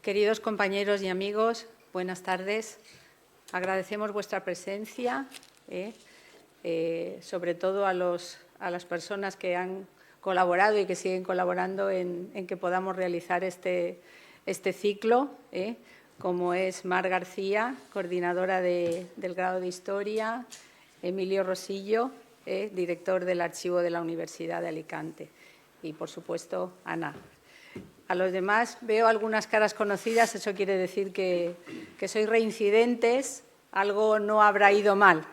Queridos compañeros y amigos, buenas tardes. Agradecemos vuestra presencia, sobre todo a las personas que han colaborado y que siguen colaborando en que podamos realizar este ciclo, como es Mar García, coordinadora del grado de Historia, Emilio Rosillo, director del Archivo de la Universidad de Alicante, y, por supuesto, Ana. A los demás veo algunas caras conocidas, eso quiere decir que sois reincidentes, algo no habrá ido mal.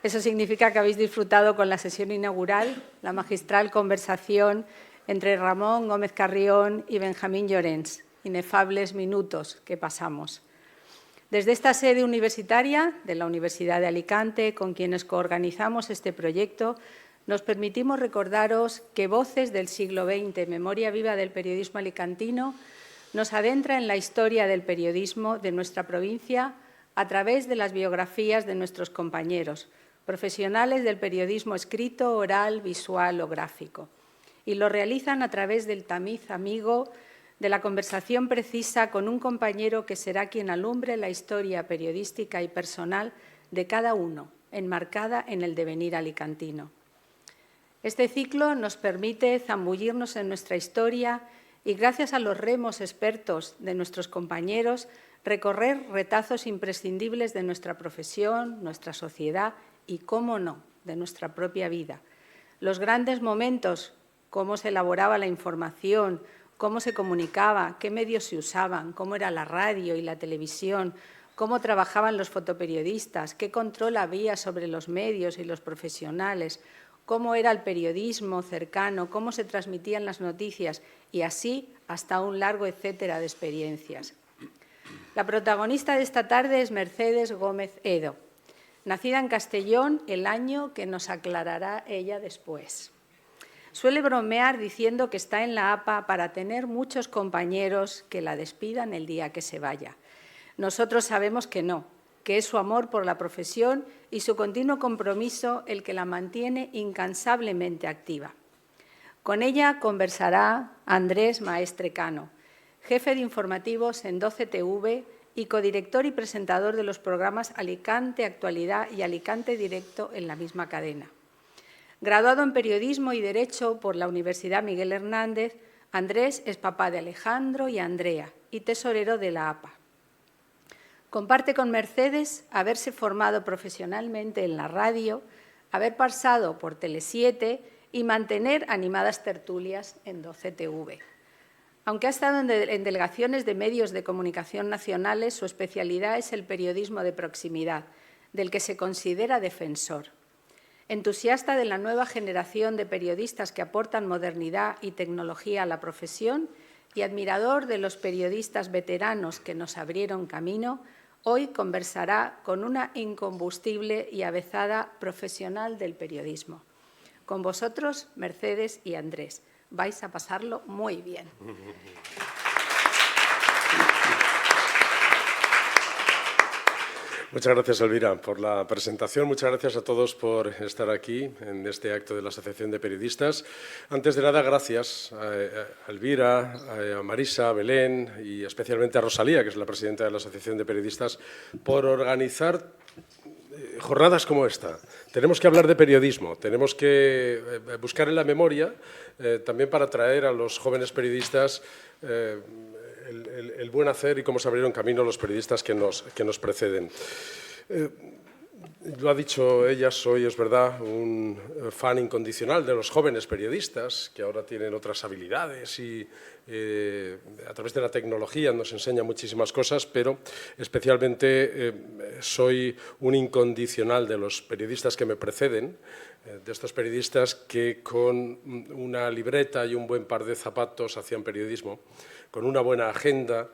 Eso significa que habéis disfrutado con la sesión inaugural, la magistral conversación entre Ramón Gómez Carrión y Benjamín Llorens, inefables minutos que pasamos. Desde esta sede universitaria de la Universidad de Alicante, con quienes coorganizamos este proyecto, nos permitimos recordaros que Voces del siglo XX, Memoria viva del periodismo alicantino, nos adentra en la historia del periodismo de nuestra provincia a través de las biografías de nuestros compañeros, profesionales del periodismo escrito, oral, visual o gráfico. Y lo realizan a través del tamiz amigo de la conversación precisa con un compañero que será quien alumbre la historia periodística y personal de cada uno, enmarcada en el devenir alicantino. Este ciclo nos permite zambullirnos en nuestra historia y, gracias a los remos expertos de nuestros compañeros, recorrer retazos imprescindibles de nuestra profesión, nuestra sociedad y, cómo no, de nuestra propia vida. Los grandes momentos, cómo se elaboraba la información, cómo se comunicaba, qué medios se usaban, cómo era la radio y la televisión, cómo trabajaban los fotoperiodistas, qué control había sobre los medios y los profesionales, cómo era el periodismo cercano, cómo se transmitían las noticias y así hasta un largo etcétera de experiencias. La protagonista de esta tarde es Mercedes Gómez Edo, nacida en Castellón el año que nos aclarará ella después. Suele bromear diciendo que está en la APA para tener muchos compañeros que la despidan el día que se vaya. Nosotros sabemos que no, que es su amor por la profesión y su continuo compromiso el que la mantiene incansablemente activa. Con ella conversará Andrés Maestre Cano, jefe de informativos en 12TV y codirector y presentador de los programas Alicante Actualidad y Alicante Directo en la misma cadena. Graduado en Periodismo y Derecho por la Universidad Miguel Hernández, Andrés es papá de Alejandro y Andrea y tesorero de la APA. Comparte con Mercedes haberse formado profesionalmente en la radio, haber pasado por Tele7 y mantener animadas tertulias en 12TV. Aunque ha estado en delegaciones de medios de comunicación nacionales, su especialidad es el periodismo de proximidad, del que se considera defensor. Entusiasta de la nueva generación de periodistas que aportan modernidad y tecnología a la profesión y admirador de los periodistas veteranos que nos abrieron camino, hoy conversará con una incombustible y avezada profesional del periodismo. Con vosotros, Mercedes y Andrés. Vais a pasarlo muy bien. Muchas gracias, Elvira, por la presentación. Muchas gracias a todos por estar aquí en este acto de la Asociación de Periodistas. Antes de nada, gracias a Elvira, a Marisa, a Belén y especialmente a Rosalía, que es la presidenta de la Asociación de Periodistas, por organizar jornadas como esta. Tenemos que hablar de periodismo, tenemos que buscar en la memoria, también para traer a los jóvenes periodistas el buen hacer y cómo se abrieron camino los periodistas que nos preceden. Lo ha dicho ella, soy, es verdad, un fan incondicional de los jóvenes periodistas que ahora tienen otras habilidades y a través de la tecnología nos enseñan muchísimas cosas, pero especialmente soy un incondicional de los periodistas que me preceden, de estos periodistas que con una libreta y un buen par de zapatos hacían periodismo, con una buena agenda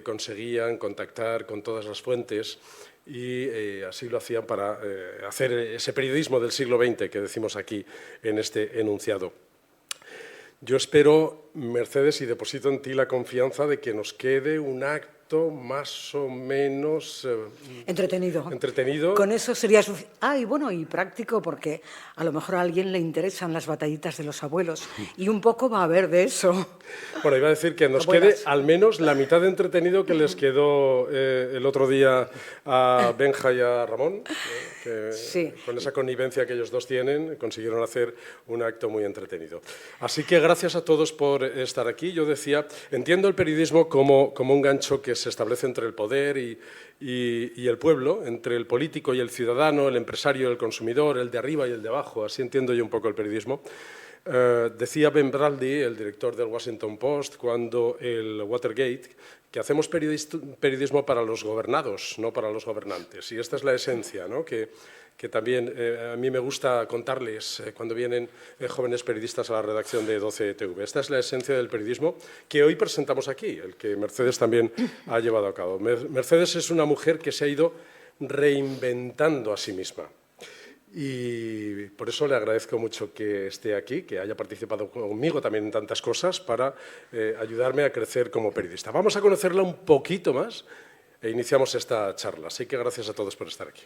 conseguían contactar con todas las fuentes y así lo hacían para hacer ese periodismo del siglo XX que decimos aquí en este enunciado. Yo espero Mercedes, y deposito en ti la confianza de que nos quede un acto más o menos entretenido. Con eso sería suficiente. Y bueno, y práctico, porque a lo mejor a alguien le interesan las batallitas de los abuelos y un poco va a haber de eso. Bueno, iba a decir que nos quede al menos la mitad de entretenido que les quedó el otro día a Benja y a Ramón, que sí, con esa connivencia que ellos dos tienen consiguieron hacer un acto muy entretenido. Así que gracias a todos por estar aquí. Yo decía, entiendo el periodismo como un gancho que se establece entre el poder y el pueblo, entre el político y el ciudadano, el empresario y el consumidor, el de arriba y el de abajo. Así entiendo yo un poco el periodismo. Decía Ben Bradley, el director del Washington Post, cuando el Watergate, que hacemos periodismo para los gobernados, no para los gobernantes. Y esta es la esencia, ¿no? que también a mí me gusta contarles cuando vienen jóvenes periodistas a la redacción de 12TV. Esta es la esencia del periodismo que hoy presentamos aquí, el que Mercedes también ha llevado a cabo. Mercedes es una mujer que se ha ido reinventando a sí misma. Y por eso le agradezco mucho que esté aquí, que haya participado conmigo también en tantas cosas para ayudarme a crecer como periodista. Vamos a conocerla un poquito más e iniciamos esta charla. Así que gracias a todos por estar aquí.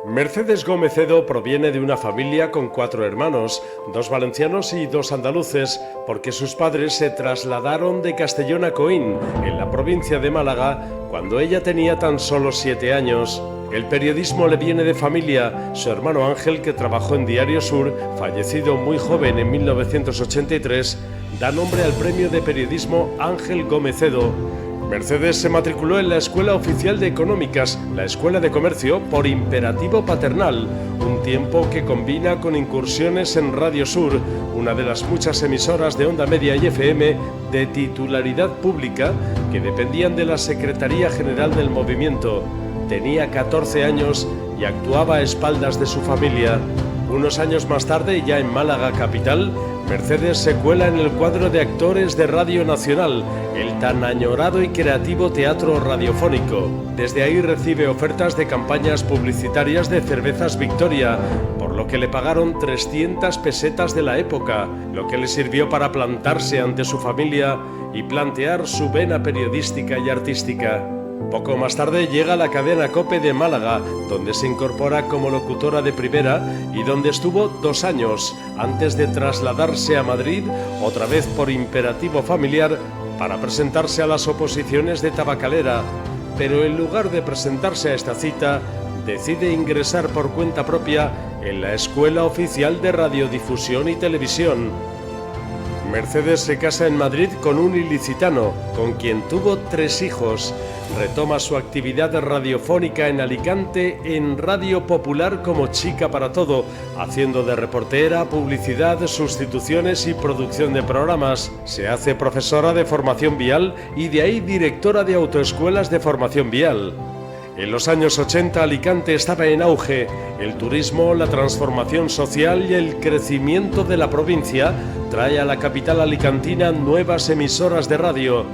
Mercedes Gómez-Edo proviene de una familia con 4 hermanos, 2 valencianos y 2 andaluces, porque sus padres se trasladaron de Castellón a Coín, en la provincia de Málaga, cuando ella tenía tan solo 7 años. El periodismo le viene de familia. Su hermano Ángel, que trabajó en Diario Sur, fallecido muy joven en 1983, da nombre al premio de periodismo Ángel Gómez-Edo. Mercedes se matriculó en la Escuela Oficial de Económicas, la Escuela de Comercio, por imperativo paternal, un tiempo que combina con incursiones en Radio Sur, una de las muchas emisoras de onda media y FM de titularidad pública que dependían de la Secretaría General del Movimiento. Tenía 14 años y actuaba a espaldas de su familia. Unos años más tarde, ya en Málaga capital, Mercedes se cuela en el cuadro de actores de Radio Nacional, el tan añorado y creativo teatro radiofónico. Desde ahí recibe ofertas de campañas publicitarias de Cervezas Victoria, por lo que le pagaron 300 pesetas de la época, lo que le sirvió para plantarse ante su familia y plantear su vena periodística y artística. Poco más tarde llega a la cadena COPE de Málaga, donde se incorpora como locutora de primera y donde estuvo 2 años, antes de trasladarse a Madrid, otra vez por imperativo familiar, para presentarse a las oposiciones de Tabacalera. Pero en lugar de presentarse a esta cita, decide ingresar por cuenta propia en la Escuela Oficial de Radiodifusión y Televisión. Mercedes se casa en Madrid con un ilicitano, con quien tuvo 3 hijos. Retoma su actividad radiofónica en Alicante en Radio Popular como Chica para Todo, haciendo de reportera, publicidad, sustituciones y producción de programas. Se hace profesora de formación vial y de ahí directora de autoescuelas de formación vial. En los años 80 Alicante estaba en auge. El turismo, la transformación social y el crecimiento de la provincia trae a la capital alicantina nuevas emisoras de radio.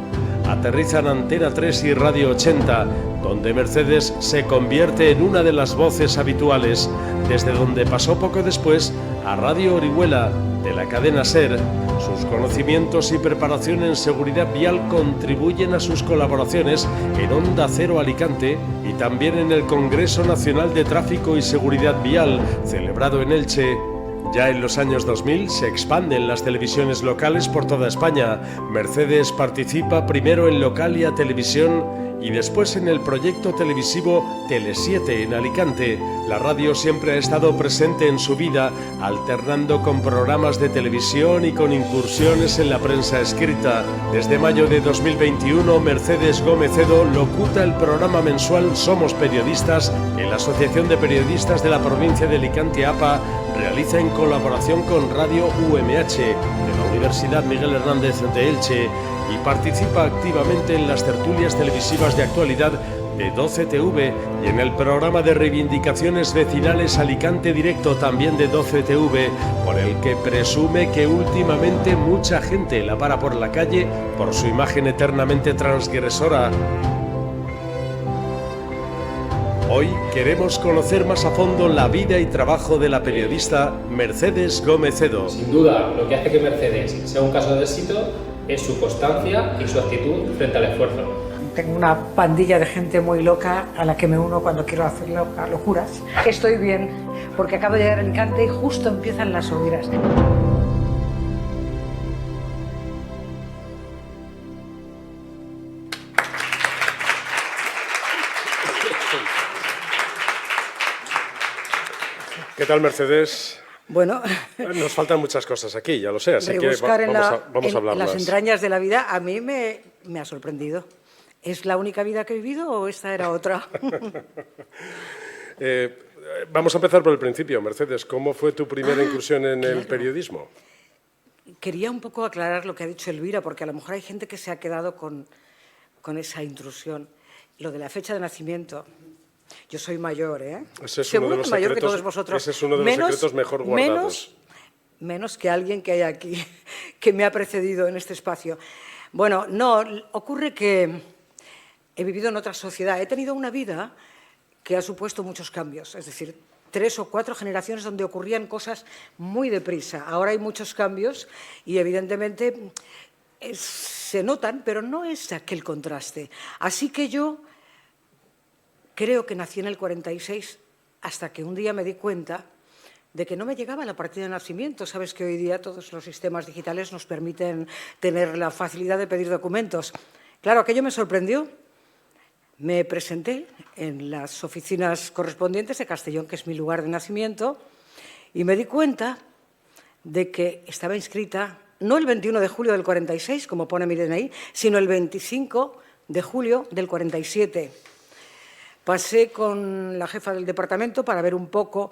Aterrizan Antena 3 y Radio 80, donde Mercedes se convierte en una de las voces habituales, desde donde pasó poco después a Radio Orihuela, de la cadena SER. Sus conocimientos y preparación en seguridad vial contribuyen a sus colaboraciones en Onda Cero Alicante y también en el Congreso Nacional de Tráfico y Seguridad Vial, celebrado en Elche. Ya en los años 2000 se expanden las televisiones locales por toda España. Mercedes participa primero en Localia Televisión y después en el proyecto televisivo Tele7 en Alicante. La radio siempre ha estado presente en su vida, alternando con programas de televisión y con incursiones en la prensa escrita. Desde mayo de 2021, Mercedes Gómez-Edo locuta el programa mensual Somos Periodistas en la Asociación de Periodistas de la provincia de Alicante, APA, realiza en colaboración con Radio UMH de la Universidad Miguel Hernández de Elche y participa activamente en las tertulias televisivas de actualidad de 12TV y en el programa de reivindicaciones vecinales Alicante Directo, también de 12TV, por el que presume que últimamente mucha gente la para por la calle por su imagen eternamente transgresora. Hoy queremos conocer más a fondo la vida y trabajo de la periodista Mercedes Gómez Edo. Sin duda, lo que hace que Mercedes sea un caso de éxito es su constancia y su actitud frente al esfuerzo. Tengo una pandilla de gente muy loca a la que me uno cuando quiero hacer locuras. Estoy bien, porque acabo de llegar a Alicante y justo empiezan las hogueras. ¿Qué tal, Mercedes? Bueno, Nos faltan muchas cosas aquí, ya lo sé, así que rebuscar vamos a en las hablarlas. entrañas de la vida a mí me ha sorprendido. ¿Es la única vida que he vivido o esta era otra? Vamos a empezar por el principio, Mercedes. ¿Cómo fue tu primera incursión en el periodismo? Quería un poco aclarar lo que ha dicho Elvira, porque a lo mejor hay gente que se ha quedado con esa intrusión. Lo de la fecha de nacimiento. Yo soy mayor, ¿eh? Ese es Seguro uno de los que mayor secretos, que todos vosotros. ese es uno de los secretos mejor guardados. Menos que alguien que hay aquí, que me ha precedido en este espacio. Bueno, no, ocurre que he vivido en otra sociedad. He tenido una vida que ha supuesto muchos cambios. Es decir, 3 o 4 generaciones donde ocurrían cosas muy deprisa. Ahora hay muchos cambios y, evidentemente, se notan, pero no es aquel contraste. Así que yo creo que nací en el 46 hasta que un día me di cuenta de que no me llegaba la partida de nacimiento. Sabes que hoy día todos los sistemas digitales nos permiten tener la facilidad de pedir documentos. Claro, aquello me sorprendió. Me presenté en las oficinas correspondientes de Castellón, que es mi lugar de nacimiento, y me di cuenta de que estaba inscrita no el 21 de julio del 46, como pone mi DNI, sino el 25 de julio del 47. Pasé con la jefa del departamento para ver un poco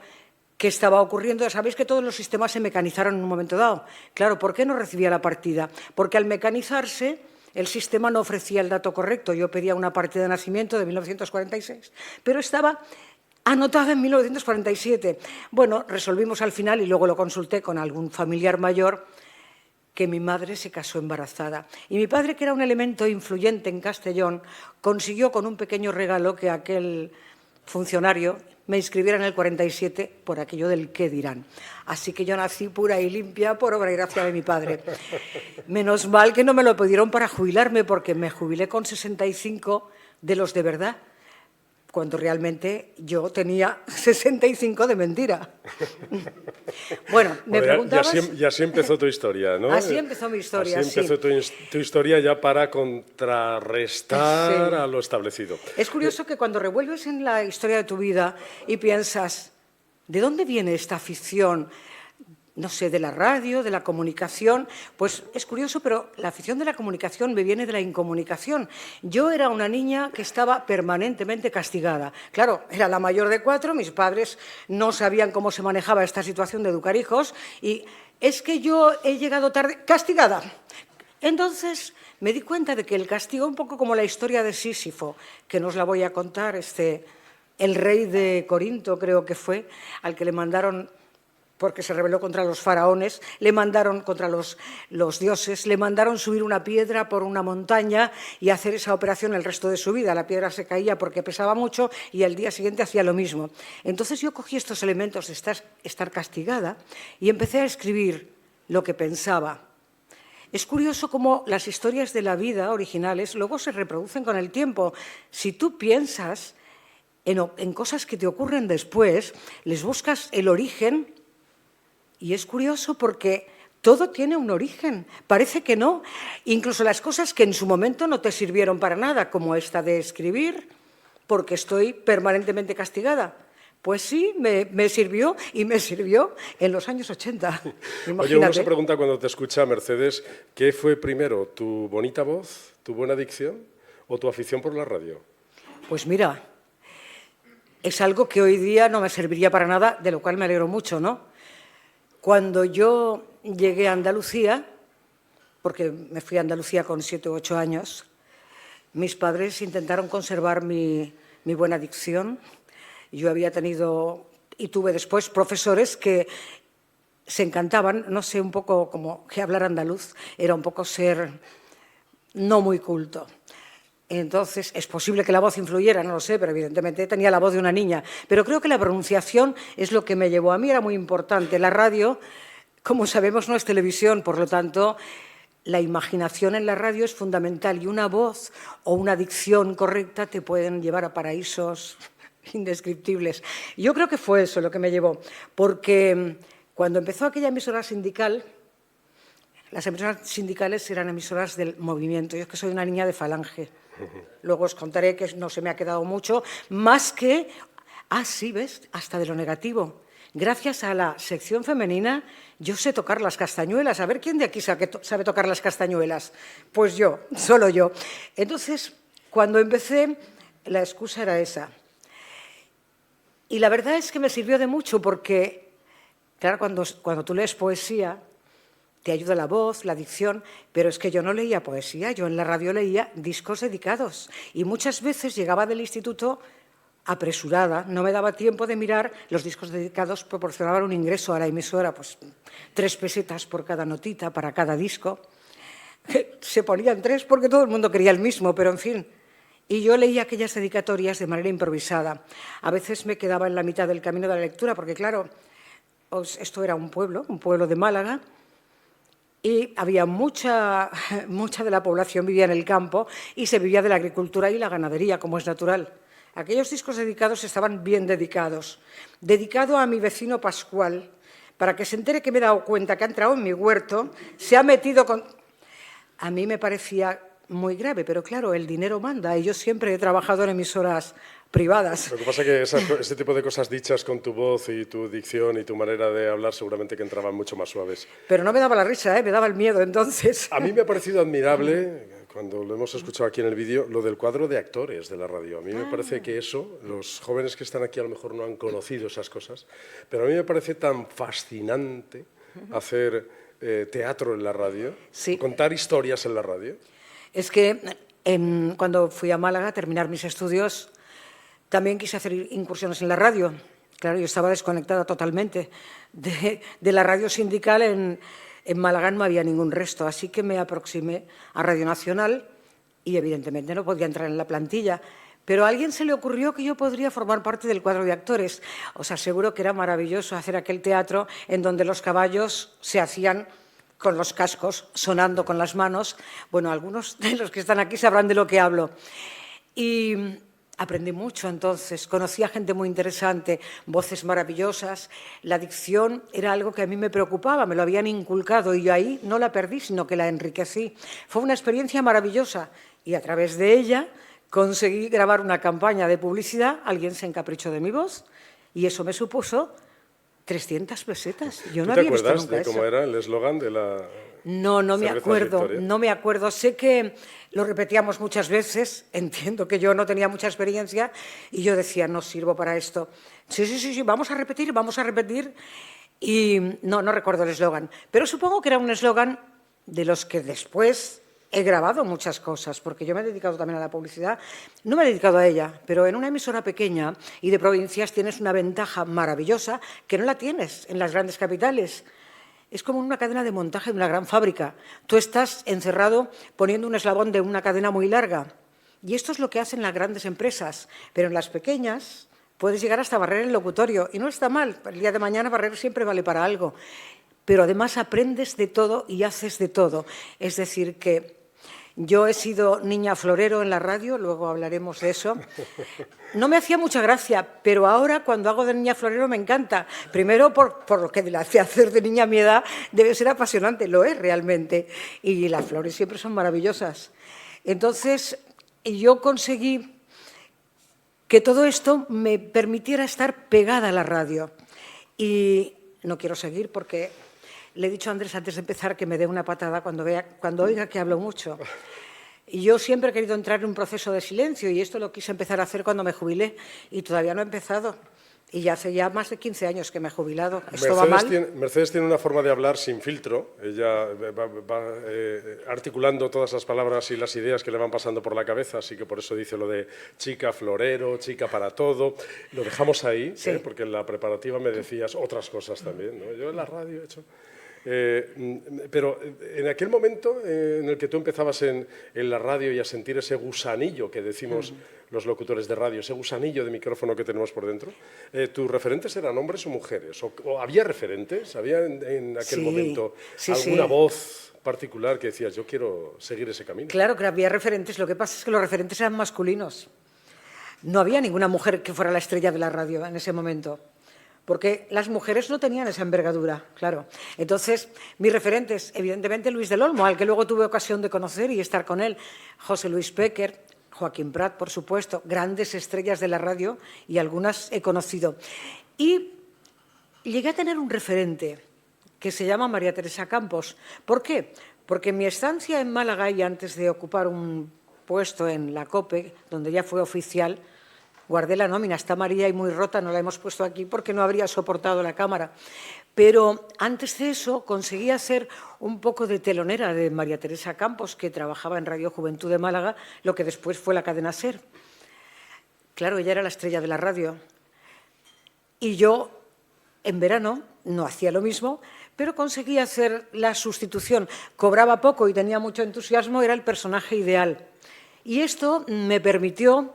qué estaba ocurriendo. Ya sabéis que todos los sistemas se mecanizaron en un momento dado. Claro, ¿por qué no recibía la partida? Porque al mecanizarse el sistema no ofrecía el dato correcto. Yo pedía una partida de nacimiento de 1946, pero estaba anotada en 1947. Bueno, resolvimos al final, y luego lo consulté con algún familiar mayor, que mi madre se casó embarazada. Y mi padre, que era un elemento influyente en Castellón, consiguió con un pequeño regalo que aquel funcionario me inscribiera en el 47 por aquello del qué dirán. Así que yo nací pura y limpia por obra y gracia de mi padre. Menos mal que no me lo pidieron para jubilarme, porque me jubilé con 65 de los de verdad, cuando realmente yo tenía 65 de mentira. Bueno, me preguntabas... Y así empezó tu historia, ¿no? Así empezó mi historia, así empezó tu historia ya para contrarrestar a lo establecido. Es curioso que cuando revuelves en la historia de tu vida y piensas, ¿de dónde viene esta afición? No sé, de la radio, de la comunicación. Pues es curioso, pero la afición de la comunicación me viene de la incomunicación. Yo era una niña que estaba permanentemente castigada. Claro, era la mayor de 4, mis padres no sabían cómo se manejaba esta situación de educar hijos, y es que yo he llegado tarde, castigada. Entonces me di cuenta de que el castigo, un poco como la historia de Sísifo, que no os la voy a contar, el rey de Corinto creo que fue, al que le mandaron, porque se rebeló contra los faraones, le mandaron contra los dioses, le mandaron subir una piedra por una montaña y hacer esa operación el resto de su vida. La piedra se caía porque pesaba mucho y al día siguiente hacía lo mismo. Entonces yo cogí estos elementos de estar castigada y empecé a escribir lo que pensaba. Es curioso cómo las historias de la vida originales luego se reproducen con el tiempo. Si tú piensas en cosas que te ocurren después, les buscas el origen. Y es curioso porque todo tiene un origen. Parece que no. Incluso las cosas que en su momento no te sirvieron para nada, como esta de escribir, porque estoy permanentemente castigada. Pues sí, me sirvió, y me sirvió en los años 80. Imagínate. Oye, uno se pregunta cuando te escucha, Mercedes, ¿qué fue primero, tu bonita voz, tu buena dicción o tu afición por la radio? Pues mira, es algo que hoy día no me serviría para nada, de lo cual me alegro mucho, ¿no? Cuando yo llegué a Andalucía, porque me fui a Andalucía con 7 u 8 años, mis padres intentaron conservar mi buena dicción. Yo había tenido y tuve después profesores que se encantaban, no sé, un poco como que hablar andaluz era un poco ser no muy culto. Entonces, es posible que la voz influyera, no lo sé, pero evidentemente tenía la voz de una niña. Pero creo que la pronunciación es lo que me llevó. A mí era muy importante. La radio, como sabemos, no es televisión, por lo tanto, la imaginación en la radio es fundamental y una voz o una dicción correcta te pueden llevar a paraísos indescriptibles. Yo creo que fue eso lo que me llevó, porque cuando empezó aquella emisora sindical, las emisoras sindicales eran emisoras del movimiento. Yo es que soy una niña de Falange. Luego os contaré que no se me ha quedado mucho, más que, sí, ¿ves? Hasta de lo negativo. Gracias a la sección femenina, yo sé tocar las castañuelas. A ver, ¿quién de aquí sabe tocar las castañuelas? Pues yo, solo yo. Entonces, cuando empecé, la excusa era esa. Y la verdad es que me sirvió de mucho porque, claro, cuando tú lees poesía, te ayuda la voz, la dicción, pero es que yo no leía poesía, yo en la radio leía discos dedicados y muchas veces llegaba del instituto apresurada, no me daba tiempo de mirar, los discos dedicados proporcionaban un ingreso a la emisora, pues 3 pesetas por cada notita, para cada disco. Se ponían 3 porque todo el mundo quería el mismo, pero en fin. Y yo leía aquellas dedicatorias de manera improvisada. A veces me quedaba en la mitad del camino de la lectura, porque claro, esto era un pueblo de Málaga, y había mucha de la población vivía en el campo y se vivía de la agricultura y la ganadería, como es natural. Aquellos discos dedicados estaban bien dedicados. Dedicado a mi vecino Pascual, para que se entere que me he dado cuenta que ha entrado en mi huerto, se ha metido con... A mí me parecía muy grave, pero claro, el dinero manda y yo siempre he trabajado en emisoras privadas. Lo que pasa es que ese tipo de cosas dichas con tu voz y tu dicción y tu manera de hablar seguramente que entraban mucho más suaves. Pero no me daba la risa, me daba el miedo entonces. A mí me ha parecido admirable, cuando lo hemos escuchado aquí en el vídeo, lo del cuadro de actores de la radio. A mí me parece que eso, los jóvenes que están aquí a lo mejor no han conocido esas cosas, pero a mí me parece tan fascinante hacer teatro en la radio, sí. Contar historias en la radio. Es que cuando fui a Málaga a terminar mis estudios, también quise hacer incursiones en la radio. Claro, yo estaba desconectada totalmente de la radio sindical. En Málaga no había ningún resto, así que me aproximé a Radio Nacional y evidentemente no podía entrar en la plantilla. Pero a alguien se le ocurrió que yo podría formar parte del cuadro de actores. Os aseguro que era maravilloso hacer aquel teatro en donde los caballos se hacían con los cascos, sonando con las manos. Bueno, algunos de los que están aquí sabrán de lo que hablo. Y aprendí mucho entonces, conocí a gente muy interesante, voces maravillosas. La dicción era algo que a mí me preocupaba, me lo habían inculcado y yo ahí no la perdí, sino que la enriquecí. Fue una experiencia maravillosa y a través de ella conseguí grabar una campaña de publicidad, alguien se encaprichó de mi voz y eso me supuso 300 pesetas. Yo no había visto nunca eso. ¿Te acuerdas de cómo era el eslogan de la... No me acuerdo. Sé que lo repetíamos muchas veces, entiendo que yo no tenía mucha experiencia y yo decía, no sirvo para esto. Sí, vamos a repetir. Y no recuerdo el eslogan, pero supongo que era un eslogan de los que después he grabado muchas cosas, porque yo me he dedicado también a la publicidad. No me he dedicado a ella, pero en una emisora pequeña y de provincias tienes una ventaja maravillosa que no la tienes en las grandes capitales. Es como una cadena de montaje de una gran fábrica. Tú estás encerrado poniendo un eslabón de una cadena muy larga. Y esto es lo que hacen las grandes empresas. Pero en las pequeñas puedes llegar hasta barrer el locutorio. Y no está mal. El día de mañana barrer siempre vale para algo. Pero además aprendes de todo y haces de todo. Es decir, que yo he sido niña florero en la radio, luego hablaremos de eso. No me hacía mucha gracia, pero ahora cuando hago de niña florero me encanta. Primero por lo que la hace hacer de niña a mi edad debe ser apasionante, lo es realmente. Y las flores siempre son maravillosas. Entonces yo conseguí que todo esto me permitiera estar pegada a la radio. Y no quiero seguir porque... Le he dicho a Andrés antes de empezar que me dé una patada cuando oiga que hablo mucho. Y yo siempre he querido entrar en un proceso de silencio y esto lo quise empezar a hacer cuando me jubilé y todavía no he empezado. Y ya hace más de 15 años que me he jubilado. ¿Esto va mal? Mercedes tiene una forma de hablar sin filtro. Ella va articulando todas las palabras y las ideas que le van pasando por la cabeza, así que por eso dice lo de chica florero, chica para todo. Lo dejamos ahí, sí. Porque en la preparativa me decías otras cosas también, ¿no? Yo en la radio he hecho... Pero en aquel momento en el que tú empezabas en la radio y a sentir ese gusanillo que decimos los locutores de radio, ese gusanillo de micrófono que tenemos por dentro, ¿tus referentes eran hombres o mujeres? ¿O había referentes? ¿Había en aquel momento alguna voz particular que decías, yo quiero seguir ese camino? Claro que había referentes, lo que pasa es que los referentes eran masculinos. No había ninguna mujer que fuera la estrella de la radio en ese momento, porque las mujeres no tenían esa envergadura, claro. Entonces, mis referentes, evidentemente Luis del Olmo, al que luego tuve ocasión de conocer y estar con él, José Luis Péquer, Joaquín Prat, por supuesto, grandes estrellas de la radio y algunas he conocido. Y llegué a tener un referente que se llama María Teresa Campos. ¿Por qué? Porque en mi estancia en Málaga y antes de ocupar un puesto en la COPE, donde ya fue oficial, guardé la nómina, está María y muy rota, no la hemos puesto aquí porque no habría soportado la cámara. Pero antes de eso conseguí hacer un poco de telonera de María Teresa Campos, que trabajaba en Radio Juventud de Málaga, lo que después fue la cadena SER. Claro, ella era la estrella de la radio. Y yo, en verano, no hacía lo mismo, pero conseguí hacer la sustitución. Cobraba poco y tenía mucho entusiasmo, era el personaje ideal. Y esto me permitió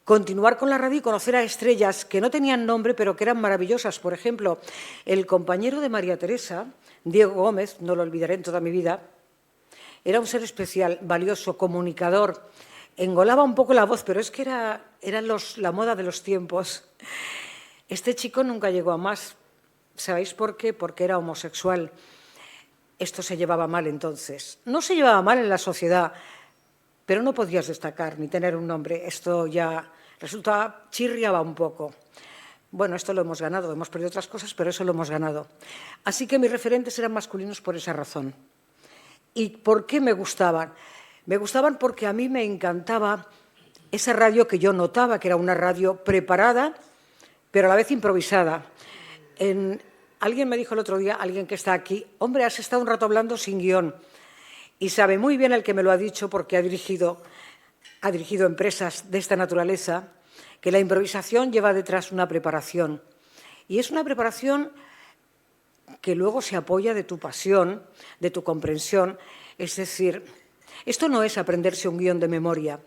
continuar con la radio y conocer a estrellas que no tenían nombre, pero que eran maravillosas. Por ejemplo, el compañero de María Teresa, Diego Gómez, no lo olvidaré en toda mi vida, era un ser especial, valioso, comunicador. Engolaba un poco la voz, pero es que era la moda de los tiempos. Este chico nunca llegó a más. ¿Sabéis por qué? Porque era homosexual. Esto se llevaba mal entonces. No se llevaba mal en la sociedad, pero no podías destacar ni tener un nombre. Esto ya resulta, chirriaba un poco. Bueno, esto lo hemos ganado, hemos perdido otras cosas, pero eso lo hemos ganado. Así que mis referentes eran masculinos por esa razón. ¿Y por qué me gustaban? Me gustaban porque a mí me encantaba esa radio que yo notaba que era una radio preparada, pero a la vez improvisada. Alguien me dijo el otro día, alguien que está aquí, hombre, has estado un rato hablando sin guión. Y sabe muy bien el que me lo ha dicho porque ha dirigido empresas de esta naturaleza, que la improvisación lleva detrás una preparación. Y es una preparación que luego se apoya de tu pasión, de tu comprensión. Es decir, esto no es aprenderse un guión de memoria.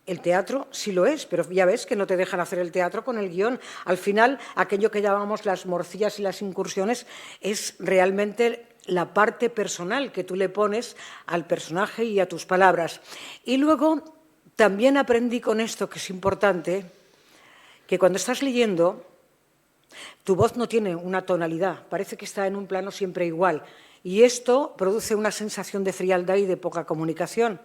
El teatro sí lo es, pero ya ves que no te dejan hacer el teatro con el guión. Al final, aquello que llamamos las morcillas y las incursiones es realmente la parte personal que tú le pones al personaje y a tus palabras. Y luego también aprendí con esto, que es importante, que cuando estás leyendo, tu voz no tiene una tonalidad, parece que está en un plano siempre igual. Y esto produce una sensación de frialdad y de poca comunicación.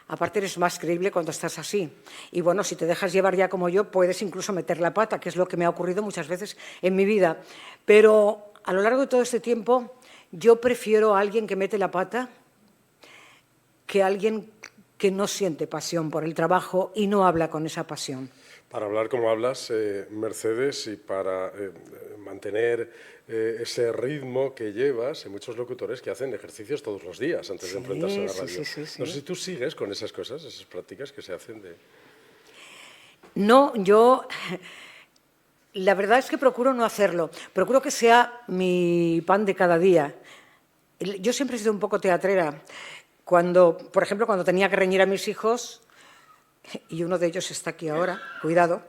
Aparte, eres más creíble cuando estás así. Y bueno, si te dejas llevar ya como yo, puedes incluso meter la pata, que es lo que me ha ocurrido muchas veces en mi vida. Pero a lo largo de todo este tiempo, yo prefiero a alguien que mete la pata que a alguien que no siente pasión por el trabajo y no habla con esa pasión. Para hablar como hablas, Mercedes, y para mantener ese ritmo que llevas, hay muchos locutores que hacen ejercicios todos los días antes de enfrentarse a la radio. Sí. No sé si tú sigues con esas cosas, esas prácticas que se hacen de... No, yo... La verdad es que procuro no hacerlo. Procuro que sea mi pan de cada día. Yo siempre he sido un poco teatrera. Por ejemplo, cuando tenía que reñir a mis hijos, y uno de ellos está aquí ahora, cuidado,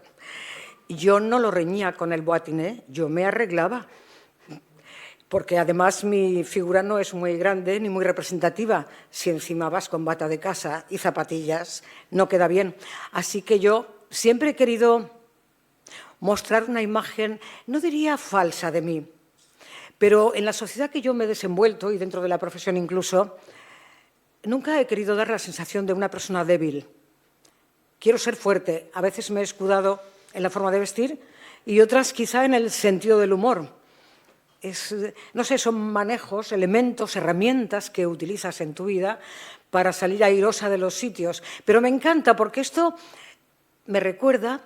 yo no lo reñía con el boatiné, yo me arreglaba. Porque además mi figura no es muy grande ni muy representativa. Si encima vas con bata de casa y zapatillas, no queda bien. Así que yo siempre he querido mostrar una imagen, no diría falsa de mí, pero en la sociedad que yo me he desenvuelto, y dentro de la profesión incluso, nunca he querido dar la sensación de una persona débil. Quiero ser fuerte. A veces me he escudado en la forma de vestir y otras quizá en el sentido del humor. No sé, son manejos, elementos, herramientas que utilizas en tu vida para salir airosa de los sitios. Pero me encanta porque esto me recuerda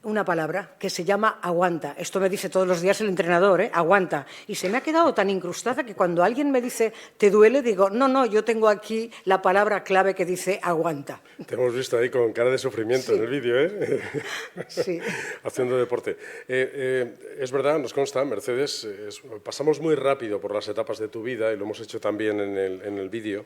una palabra que se llama aguanta. Esto me dice todos los días el entrenador, aguanta. Y se me ha quedado tan incrustada que cuando alguien me dice, ¿te duele? Digo, no, yo tengo aquí la palabra clave que dice aguanta. Te hemos visto ahí con cara de sufrimiento en el vídeo, ¿eh? Sí. Haciendo deporte. Es verdad, nos consta, Mercedes, pasamos muy rápido por las etapas de tu vida y lo hemos hecho también en el vídeo.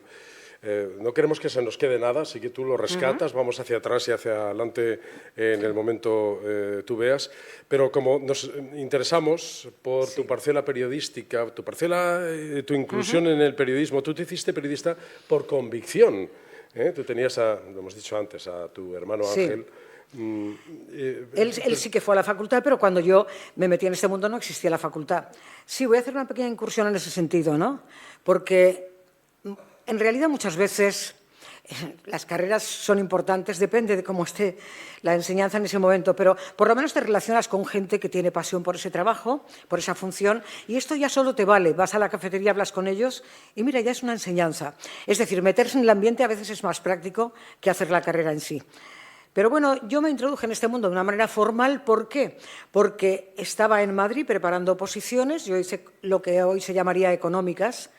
No queremos que se nos quede nada, así que tú lo rescatas, vamos hacia atrás y hacia adelante en el momento tú veas, pero como nos interesamos por tu parcela periodística, tu inclusión en el periodismo, tú te hiciste periodista por convicción, ¿eh? Tú tenías, lo hemos dicho antes, a tu hermano Ángel. Él sí que fue a la facultad, pero cuando yo me metí en este mundo no existía la facultad. Sí, voy a hacer una pequeña incursión en ese sentido, ¿no? Porque en realidad muchas veces las carreras son importantes, depende de cómo esté la enseñanza en ese momento, pero por lo menos te relacionas con gente que tiene pasión por ese trabajo, por esa función, y esto ya solo te vale. Vas a la cafetería, hablas con ellos y mira, ya es una enseñanza. Es decir, meterse en el ambiente a veces es más práctico que hacer la carrera en sí. Pero bueno, yo me introduje en este mundo de una manera formal. ¿Por qué? Porque estaba en Madrid preparando oposiciones, yo hice lo que hoy se llamaría económicas,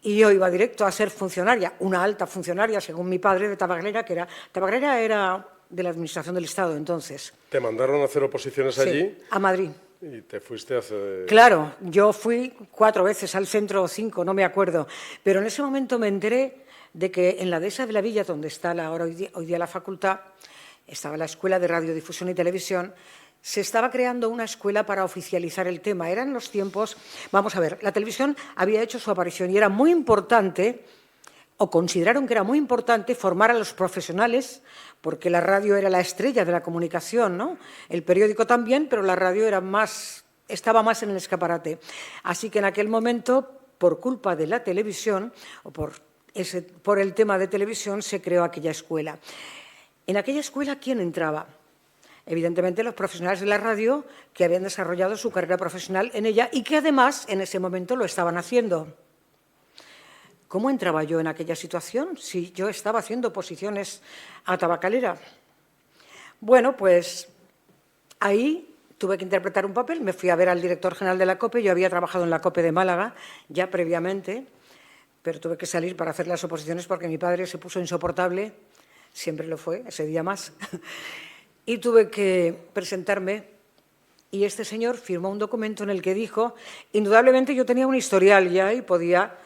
y yo iba directo a ser funcionaria, una alta funcionaria, según mi padre, de Tabagrera, Tabagrera era de la Administración del Estado entonces. ¿Te mandaron a hacer oposiciones allí? Sí, a Madrid. Y te fuiste a hacer... Claro, yo fui 4 veces al centro, o 5, no me acuerdo, pero en ese momento me enteré de que en la dehesa de la Villa, donde está hoy día la facultad, estaba la Escuela de Radiodifusión y Televisión. Se estaba creando una escuela para oficializar el tema. Eran los tiempos... Vamos a ver, la televisión había hecho su aparición y era muy importante, o consideraron que era muy importante, formar a los profesionales, porque la radio era la estrella de la comunicación, ¿no? El periódico también, pero la radio estaba más en el escaparate. Así que en aquel momento, por culpa de la televisión, o por el tema de televisión, se creó aquella escuela. En aquella escuela, ¿quién entraba? Evidentemente, los profesionales de la radio que habían desarrollado su carrera profesional en ella y que, además, en ese momento lo estaban haciendo. ¿Cómo entraba yo en aquella situación si yo estaba haciendo oposiciones a Tabacalera? Bueno, pues ahí tuve que interpretar un papel. Me fui a ver al director general de la COPE. Yo había trabajado en la COPE de Málaga ya previamente, pero tuve que salir para hacer las oposiciones porque mi padre se puso insoportable, siempre lo fue, ese día más. Y tuve que presentarme y este señor firmó un documento en el que dijo, indudablemente yo tenía un historial ya y podía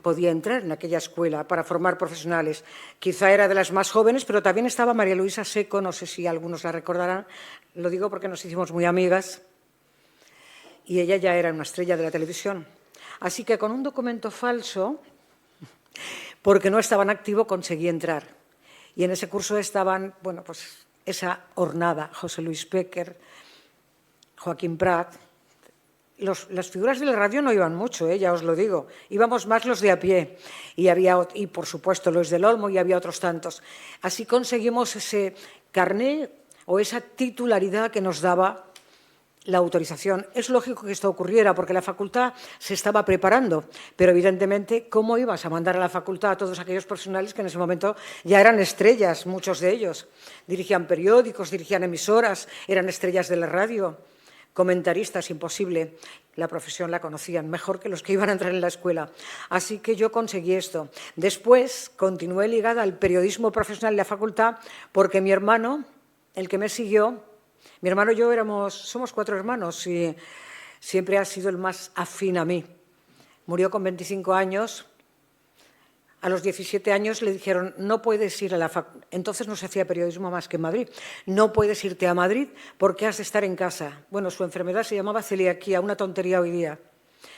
entrar en aquella escuela para formar profesionales. Quizá era de las más jóvenes, pero también estaba María Luisa Seco, no sé si algunos la recordarán, lo digo porque nos hicimos muy amigas, y ella ya era una estrella de la televisión. Así que con un documento falso, porque no estaba en activo, conseguí entrar. Y en ese curso estaban, bueno, pues esa hornada, José Luis Péquer, Joaquín Prat. Las figuras de la radio no iban mucho, ya os lo digo. Íbamos más los de a pie. Y por supuesto, los del Olmo, y había otros tantos. Así conseguimos ese carné o esa titularidad que nos daba la autorización. Es lógico que esto ocurriera porque la facultad se estaba preparando, pero evidentemente, ¿cómo ibas a mandar a la facultad a todos aquellos profesionales que en ese momento ya eran estrellas, muchos de ellos? Dirigían periódicos, dirigían emisoras, eran estrellas de la radio, comentaristas, imposible. La profesión la conocían mejor que los que iban a entrar en la escuela. Así que yo conseguí esto. Después continué ligada al periodismo profesional de la facultad porque mi hermano, el que me siguió, mi hermano y yo somos 4 hermanos y siempre ha sido el más afín a mí. Murió con 25 años. A los 17 años le dijeron, no puedes ir a la facultad. Entonces no se hacía periodismo más que en Madrid. No puedes irte a Madrid porque has de estar en casa. Bueno, su enfermedad se llamaba celiaquía, una tontería hoy día.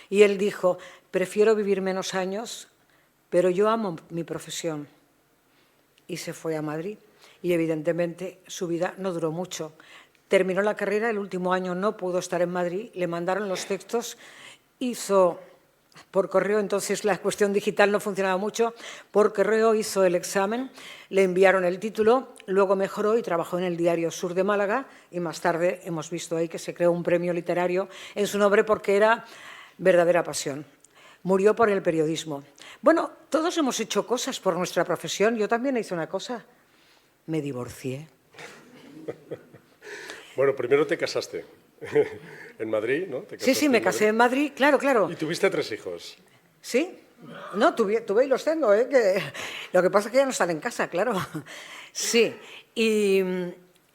Y él dijo, prefiero vivir menos años, pero yo amo mi profesión. Y se fue a Madrid. Y evidentemente su vida no duró mucho. Terminó la carrera, el último año no pudo estar en Madrid, le mandaron los textos, hizo por correo, entonces la cuestión digital no funcionaba mucho, por correo hizo el examen, le enviaron el título, luego mejoró y trabajó en el Diario Sur de Málaga y más tarde hemos visto ahí que se creó un premio literario en su nombre porque era verdadera pasión. Murió por el periodismo. Bueno, todos hemos hecho cosas por nuestra profesión, yo también hice una cosa, me divorcié. Bueno, primero te casaste en Madrid, ¿no? Sí, me casé en Madrid, claro. Y tuviste 3 hijos. Sí, no, tuve y los tengo, ¿eh? Lo que pasa es que ya no están en casa, claro. Sí, y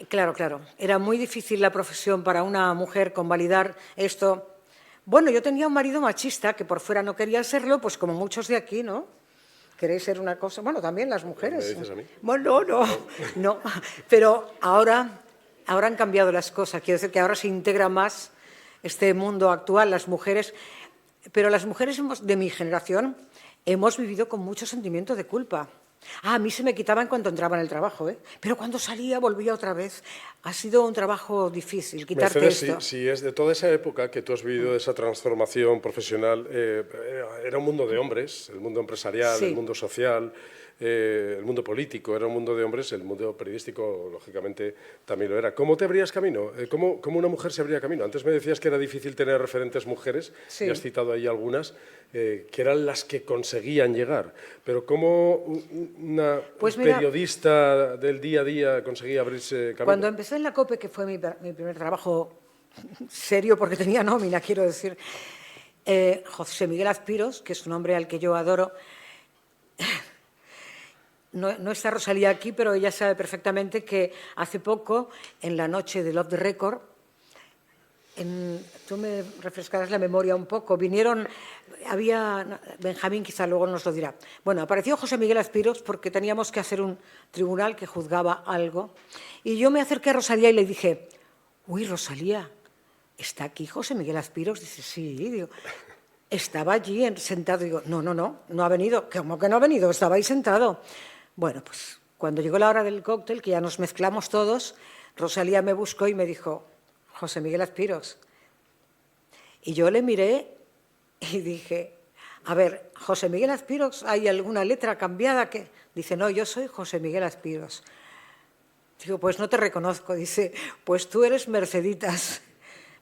claro, era muy difícil la profesión para una mujer convalidar esto. Bueno, yo tenía un marido machista que por fuera no quería serlo, pues como muchos de aquí, ¿no? ¿Queréis ser una cosa? Bueno, también las mujeres. ¿Me dices a mí? Bueno, no. Pero ahora han cambiado las cosas. Quiero decir que ahora se integra más este mundo actual, las mujeres. Pero las mujeres de mi generación hemos vivido con mucho sentimiento de culpa. A mí se me quitaba en cuanto entraba en el trabajo, ¿eh? Pero cuando salía volvía otra vez. Ha sido un trabajo difícil quitarte Mercedes, esto. si es de toda esa época que tú has vivido esa transformación profesional, era un mundo de hombres, el mundo empresarial, Sí. el mundo social, el mundo político, era un mundo de hombres, el mundo periodístico, lógicamente, también lo era. ¿Cómo te abrías camino? ¿Cómo una mujer se abría camino? Antes me decías que era difícil tener referentes mujeres, Sí. y has citado ahí algunas, que eran las que conseguían llegar. Pero ¿cómo una Pues mira, periodista del día a día conseguía abrirse camino? Cuando empecé en la COPE, que fue mi primer trabajo serio, porque tenía nómina, quiero decir, José Miguel Azpiros, que es un hombre al que yo adoro. No está Rosalía aquí, pero ella sabe perfectamente que hace poco, en la noche de Love the Record, tú me refrescarás la memoria un poco, había Benjamín, quizá luego nos lo dirá. Bueno, apareció José Miguel Azpiros porque teníamos que hacer un tribunal que juzgaba algo. Y yo me acerqué a Rosalía y le dije, uy, Rosalía, ¿está aquí José Miguel Azpiros? Dice, sí. Digo, estaba allí sentado. Digo, no ha venido. ¿Cómo que no ha venido? Estaba ahí sentado. Bueno, pues cuando llegó la hora del cóctel, que ya nos mezclamos todos, Rosalía me buscó y me dijo, José Miguel Azpiros. Y yo le miré y dije, a ver, José Miguel Azpiros, ¿hay alguna letra cambiada? Que dice, no, yo soy José Miguel Azpiros. Digo, pues no te reconozco. Dice, pues tú eres Merceditas.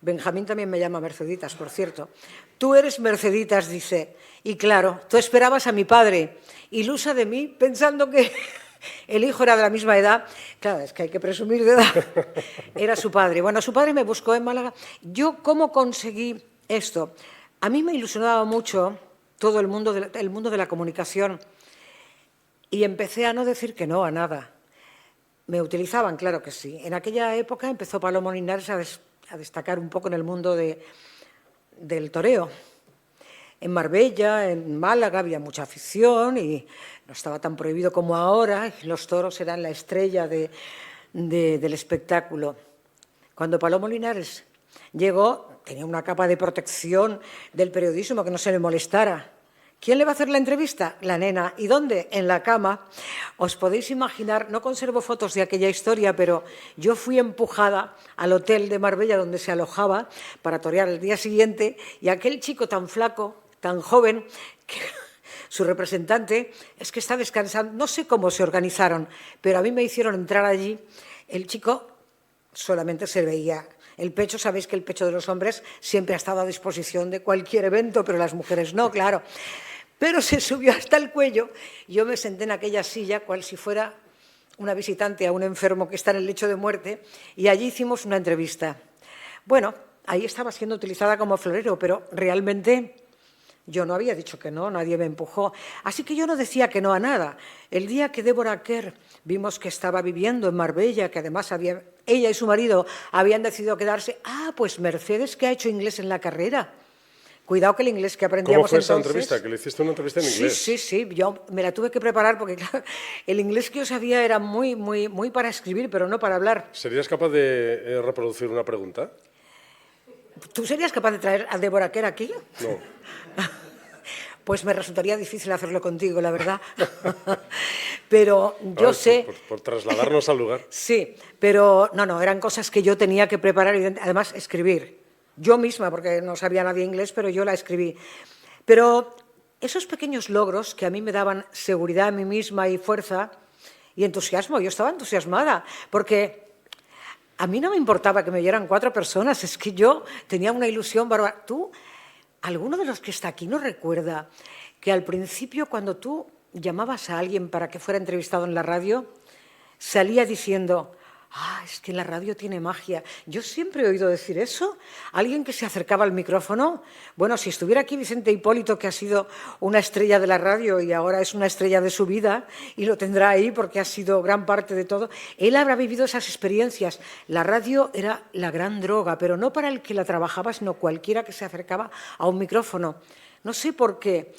Benjamín también me llama Merceditas, por cierto. Tú eres Merceditas, dice. Y claro, tú esperabas a mi padre, ilusa de mí, pensando que el hijo era de la misma edad. Claro, es que hay que presumir de edad. Era su padre. Bueno, su padre me buscó en Málaga. ¿Yo cómo conseguí esto? A mí me ilusionaba mucho todo el mundo de la comunicación y empecé a no decir que no a nada. Me utilizaban, claro que sí. En aquella época empezó Paloma Linares a destacar un poco en el mundo del toreo. En Marbella, en Málaga, había mucha afición y no estaba tan prohibido como ahora. Los toros eran la estrella del espectáculo. Cuando Paloma Linares llegó, tenía una capa de protección del periodismo que no se le molestara. ¿Quién le va a hacer la entrevista? La nena. ¿Y dónde? En la cama. Os podéis imaginar, no conservo fotos de aquella historia, pero yo fui empujada al hotel de Marbella donde se alojaba para torear el día siguiente y aquel chico tan flaco, tan joven, que su representante es que está descansando. No sé cómo se organizaron, pero a mí me hicieron entrar allí. El chico solamente se veía el pecho. Sabéis que el pecho de los hombres siempre ha estado a disposición de cualquier evento, pero las mujeres no, claro. Pero se subió hasta el cuello. Yo me senté en aquella silla cual si fuera una visitante a un enfermo que está en el lecho de muerte y allí hicimos una entrevista. Bueno, ahí estaba siendo utilizada como florero, pero realmente yo no había dicho que no, nadie me empujó. Así que yo no decía que no a nada. El día que Débora Kerr vimos que estaba viviendo en Marbella, que además ella y su marido habían decidido quedarse, pues Mercedes, que ha hecho inglés en la carrera. Cuidado que el inglés que aprendíamos entonces... ¿Cómo fue esa entrevista? ¿Que le hiciste una entrevista en inglés? Sí, yo me la tuve que preparar porque claro, el inglés que yo sabía era muy para escribir, pero no para hablar. ¿Serías capaz de reproducir una pregunta? ¿Tú serías capaz de traer a Débora Kerr aquí? No. Pues me resultaría difícil hacerlo contigo, la verdad. Pero yo sé... Por trasladarnos al lugar. Sí, pero no, eran cosas que yo tenía que preparar y además escribir. Yo misma, porque no sabía nadie inglés, pero yo la escribí. Pero esos pequeños logros que a mí me daban seguridad en mí misma y fuerza y entusiasmo, yo estaba entusiasmada, porque a mí no me importaba que me oyeran 4 personas, es que yo tenía una ilusión bárbara. ¿Alguno de los que está aquí no recuerda que al principio, cuando tú llamabas a alguien para que fuera entrevistado en la radio, salía diciendo, Es que la radio tiene magia. Yo siempre he oído decir eso. Alguien que se acercaba al micrófono. Bueno, si estuviera aquí Vicente Hipólito, que ha sido una estrella de la radio y ahora es una estrella de su vida, y lo tendrá ahí porque ha sido gran parte de todo, él habrá vivido esas experiencias. La radio era la gran droga, pero no para el que la trabajaba, sino cualquiera que se acercaba a un micrófono. No sé por qué.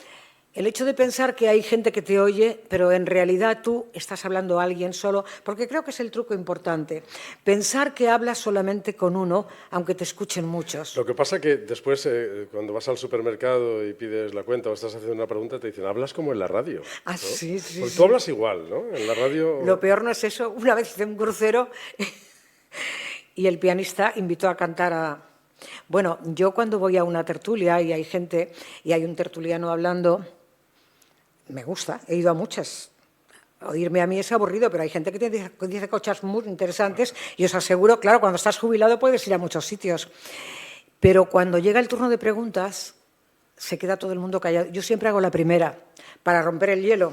El hecho de pensar que hay gente que te oye, pero en realidad tú estás hablando a alguien solo, porque creo que es el truco importante. Pensar que hablas solamente con uno, aunque te escuchen muchos. Lo que pasa que después, cuando vas al supermercado y pides la cuenta o estás haciendo una pregunta, te dicen, hablas como en la radio. ¿No? Sí, sí. Porque sí. tú hablas igual, ¿no? En la radio... Lo peor no es eso. Una vez hice un crucero y el pianista invitó a cantar a... Bueno, yo cuando voy a una tertulia y hay gente y hay un tertuliano hablando... Me gusta, he ido a muchas. Oírme a mí es aburrido, pero hay gente que dice cosas muy interesantes y os aseguro, claro, cuando estás jubilado puedes ir a muchos sitios. Pero cuando llega el turno de preguntas, se queda todo el mundo callado. Yo siempre hago la primera, para romper el hielo.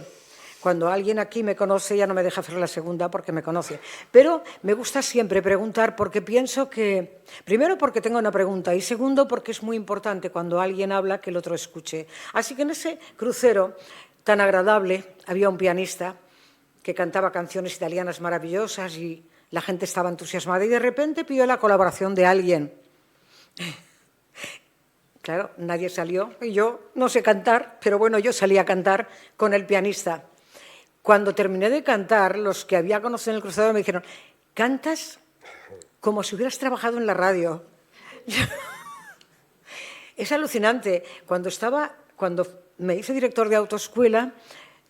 Cuando alguien aquí me conoce, ya no me deja hacer la segunda porque me conoce. Pero me gusta siempre preguntar porque pienso que, primero porque tengo una pregunta y segundo porque es muy importante cuando alguien habla que el otro escuche. Así que en ese crucero tan agradable había un pianista que cantaba canciones italianas maravillosas y la gente estaba entusiasmada y de repente pidió la colaboración de alguien. Claro, nadie salió y yo no sé cantar, pero bueno, yo salí a cantar con el pianista. Cuando terminé de cantar, los que había conocido en el crucero me dijeron, cantas como si hubieras trabajado en la radio. Es alucinante. Cuando me hice director de autoescuela,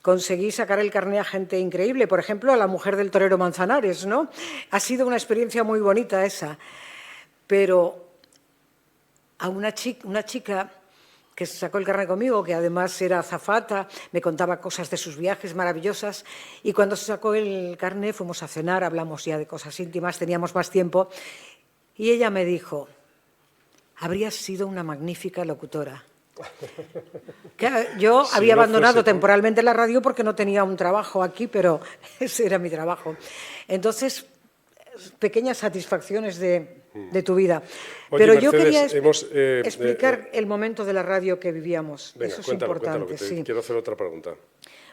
conseguí sacar el carné a gente increíble. Por ejemplo, a la mujer del torero Manzanares, ¿no? Ha sido una experiencia muy bonita esa. Pero a una chica que sacó el carné conmigo, que además era azafata, me contaba cosas de sus viajes maravillosas, y cuando se sacó el carné fuimos a cenar, hablamos ya de cosas íntimas, teníamos más tiempo, y ella me dijo, habrías sido una magnífica locutora. Yo había abandonado temporalmente la radio porque no tenía un trabajo aquí, pero ese era mi trabajo. Entonces, pequeñas satisfacciones de tu vida. Oye, pero Mercedes, yo quería explicar el momento de la radio que vivíamos. Venga, eso es cuéntalo, importante. que sí. quiero hacer otra pregunta.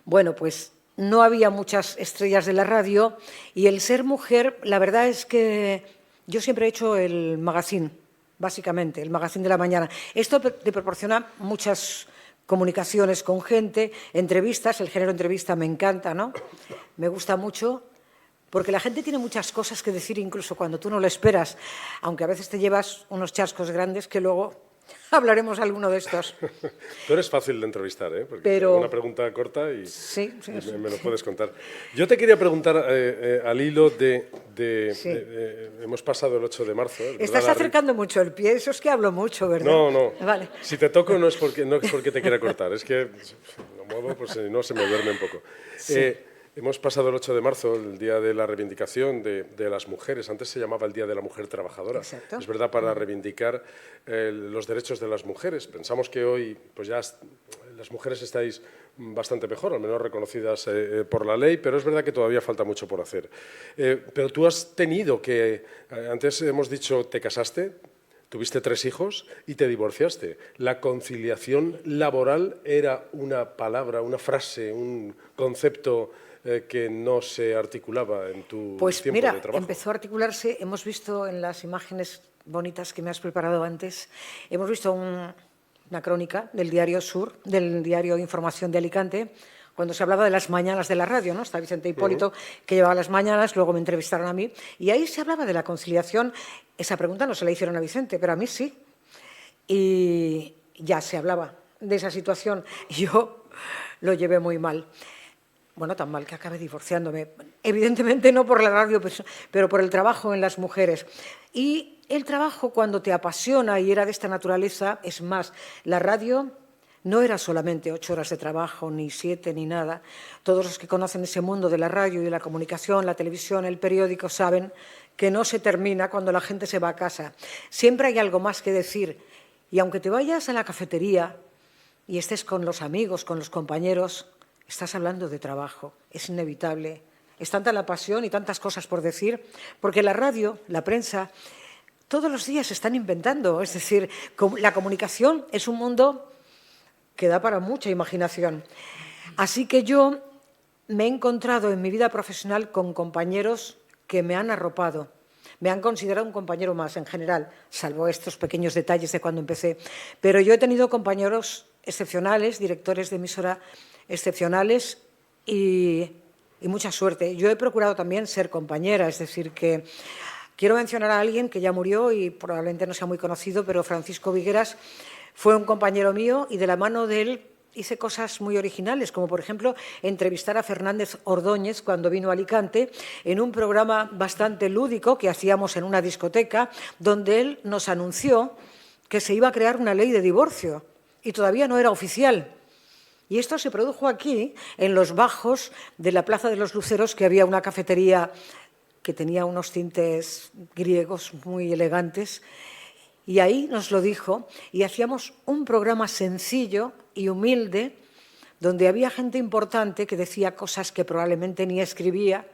Bueno, pues no había muchas estrellas de la radio y el ser mujer, la verdad es que yo siempre he hecho el magazine, básicamente, el magazine de la mañana. Esto te proporciona muchas comunicaciones con gente, entrevistas, el género entrevista me encanta, ¿no? Me gusta mucho. Porque la gente tiene muchas cosas que decir incluso cuando tú no lo esperas, aunque a veces te llevas unos chascos grandes que luego hablaremos alguno de estos. Tú eres fácil de entrevistar, ¿eh? Porque Pero... tengo una pregunta corta y sí, me lo puedes contar. Yo te quería preguntar al hilo hemos pasado el 8 de marzo. Estás acercando mucho el pie, eso es que hablo mucho, ¿verdad? No. Vale. Si te toco no es porque te quiera cortar, es que lo muevo, pues si no se me duerme un poco. Sí. Hemos pasado el 8 de marzo, el Día de la Reivindicación de las Mujeres. Antes se llamaba el Día de la Mujer Trabajadora. Exacto. Es verdad, para reivindicar los derechos de las mujeres. Pensamos que hoy pues ya las mujeres estáis bastante mejor, al menos reconocidas por la ley, pero es verdad que todavía falta mucho por hacer. Pero tú has tenido que... Antes hemos dicho, te casaste, tuviste 3 hijos y te divorciaste. La conciliación laboral era una palabra, una frase, un concepto que no se articulaba en tu tiempo de trabajo. Pues mira, empezó a articularse, hemos visto en las imágenes bonitas que me has preparado antes, hemos visto una crónica del diario Sur, del diario Información de Alicante, cuando se hablaba de las mañanas de la radio, ¿no? Está Vicente Hipólito, que llevaba las mañanas, luego me entrevistaron a mí, y ahí se hablaba de la conciliación. Esa pregunta no se la hicieron a Vicente, pero a mí sí. Y ya se hablaba de esa situación. Yo lo llevé muy mal. Bueno, tan mal que acabé divorciándome. Evidentemente no por la radio, pero por el trabajo en las mujeres. Y el trabajo, cuando te apasiona y era de esta naturaleza, es más, la radio no era solamente 8 horas de trabajo, ni 7, ni nada. Todos los que conocen ese mundo de la radio y de la comunicación, la televisión, el periódico, saben que no se termina cuando la gente se va a casa. Siempre hay algo más que decir. Y aunque te vayas a la cafetería y estés con los amigos, con los compañeros, estás hablando de trabajo, es inevitable. es tanta la pasión y tantas cosas por decir, porque la radio, la prensa, todos los días se están inventando. Es decir, la comunicación es un mundo que da para mucha imaginación. Así que yo me he encontrado en mi vida profesional con compañeros que me han arropado. Me han considerado un compañero más en general, salvo estos pequeños detalles de cuando empecé. Pero yo he tenido compañeros excepcionales, directores de emisora excepcionales y mucha suerte. Yo he procurado también ser compañera, es decir, que quiero mencionar a alguien que ya murió y probablemente no sea muy conocido, pero Francisco Vigueras fue un compañero mío y de la mano de él hice cosas muy originales, como por ejemplo entrevistar a Fernández Ordóñez cuando vino a Alicante en un programa bastante lúdico que hacíamos en una discoteca, donde él nos anunció que se iba a crear una ley de divorcio y todavía no era oficial. Y esto se produjo aquí, en los bajos de la Plaza de los Luceros, que había una cafetería que tenía unos tintes griegos muy elegantes. Y ahí nos lo dijo y hacíamos un programa sencillo y humilde donde había gente importante que decía cosas que probablemente ni escribía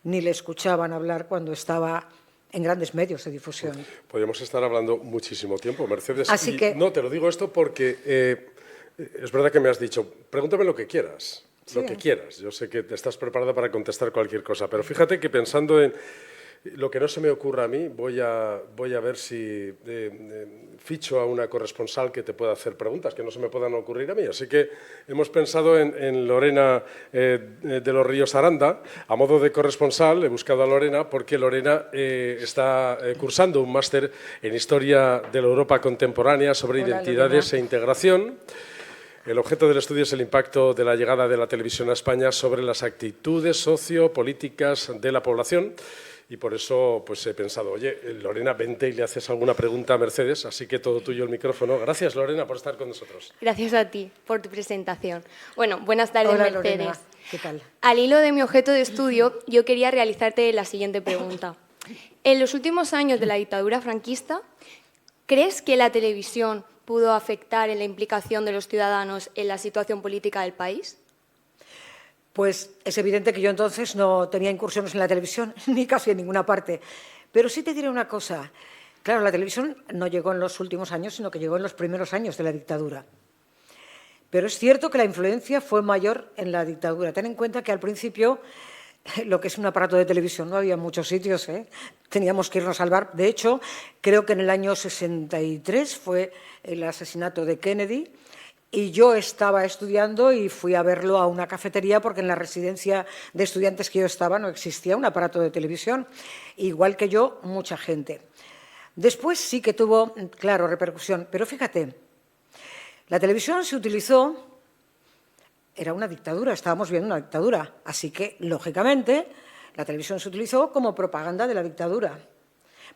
ni le escuchaban hablar cuando estaba en grandes medios de difusión. Podríamos estar hablando muchísimo tiempo, Mercedes. Así que... No, te lo digo esto porque es verdad que me has dicho, pregúntame lo que quieras, lo que quieras. Yo sé que te estás preparada para contestar cualquier cosa, pero fíjate que pensando en lo que no se me ocurra a mí, voy a ver si ficho a una corresponsal que te pueda hacer preguntas que no se me puedan ocurrir a mí. Así que hemos pensado en Lorena de los Ríos Aranda, a modo de corresponsal. He buscado a Lorena porque Lorena está cursando un máster en Historia de la Europa Contemporánea sobre identidades e integración. El objeto del estudio es el impacto de la llegada de la televisión a España sobre las actitudes sociopolíticas de la población. Y por eso pues he pensado, oye, Lorena, vente y le haces alguna pregunta a Mercedes, así que todo tuyo el micrófono. Gracias, Lorena, por estar con nosotros. Gracias a ti por tu presentación. Bueno, buenas tardes, Hola, Mercedes. Lorena. ¿Qué tal? Al hilo de mi objeto de estudio, yo quería realizarte la siguiente pregunta. En los últimos años de la dictadura franquista, ¿crees que la televisión pudo afectar en la implicación de los ciudadanos en la situación política del país? Pues es evidente que yo entonces no tenía incursiones en la televisión, ni casi en ninguna parte. Pero sí te diré una cosa. Claro, la televisión no llegó en los últimos años, sino que llegó en los primeros años de la dictadura. Pero es cierto que la influencia fue mayor en la dictadura. Ten en cuenta que al principio lo que es un aparato de televisión no había muchos sitios, ¿eh? Teníamos que irnos al bar. De hecho, creo que en el año 63 fue el asesinato de Kennedy. Y yo estaba estudiando y fui a verlo a una cafetería porque en la residencia de estudiantes que yo estaba no existía un aparato de televisión, igual que yo, mucha gente. Después sí que tuvo, claro, repercusión, pero fíjate, la televisión se utilizó, era una dictadura, estábamos viendo una dictadura, así que, lógicamente, la televisión se utilizó como propaganda de la dictadura.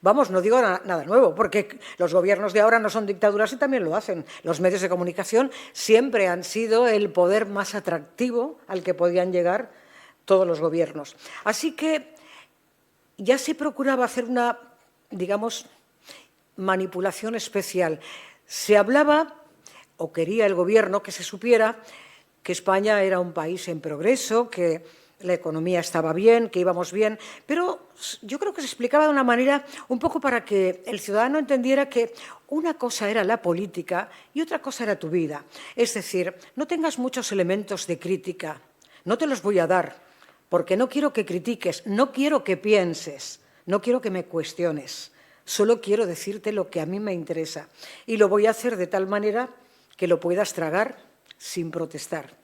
Vamos, no digo nada nuevo, porque los gobiernos de ahora no son dictaduras y también lo hacen. Los medios de comunicación siempre han sido el poder más atractivo al que podían llegar todos los gobiernos. Así que ya se procuraba hacer una, digamos, manipulación especial. Se hablaba, o quería el gobierno que se supiera, que España era un país en progreso, que la economía estaba bien, que íbamos bien, pero yo creo que se explicaba de una manera un poco para que el ciudadano entendiera que una cosa era la política y otra cosa era tu vida. Es decir, no tengas muchos elementos de crítica, no te los voy a dar, porque no quiero que critiques, no quiero que pienses, no quiero que me cuestiones, solo quiero decirte lo que a mí me interesa y lo voy a hacer de tal manera que lo puedas tragar sin protestar.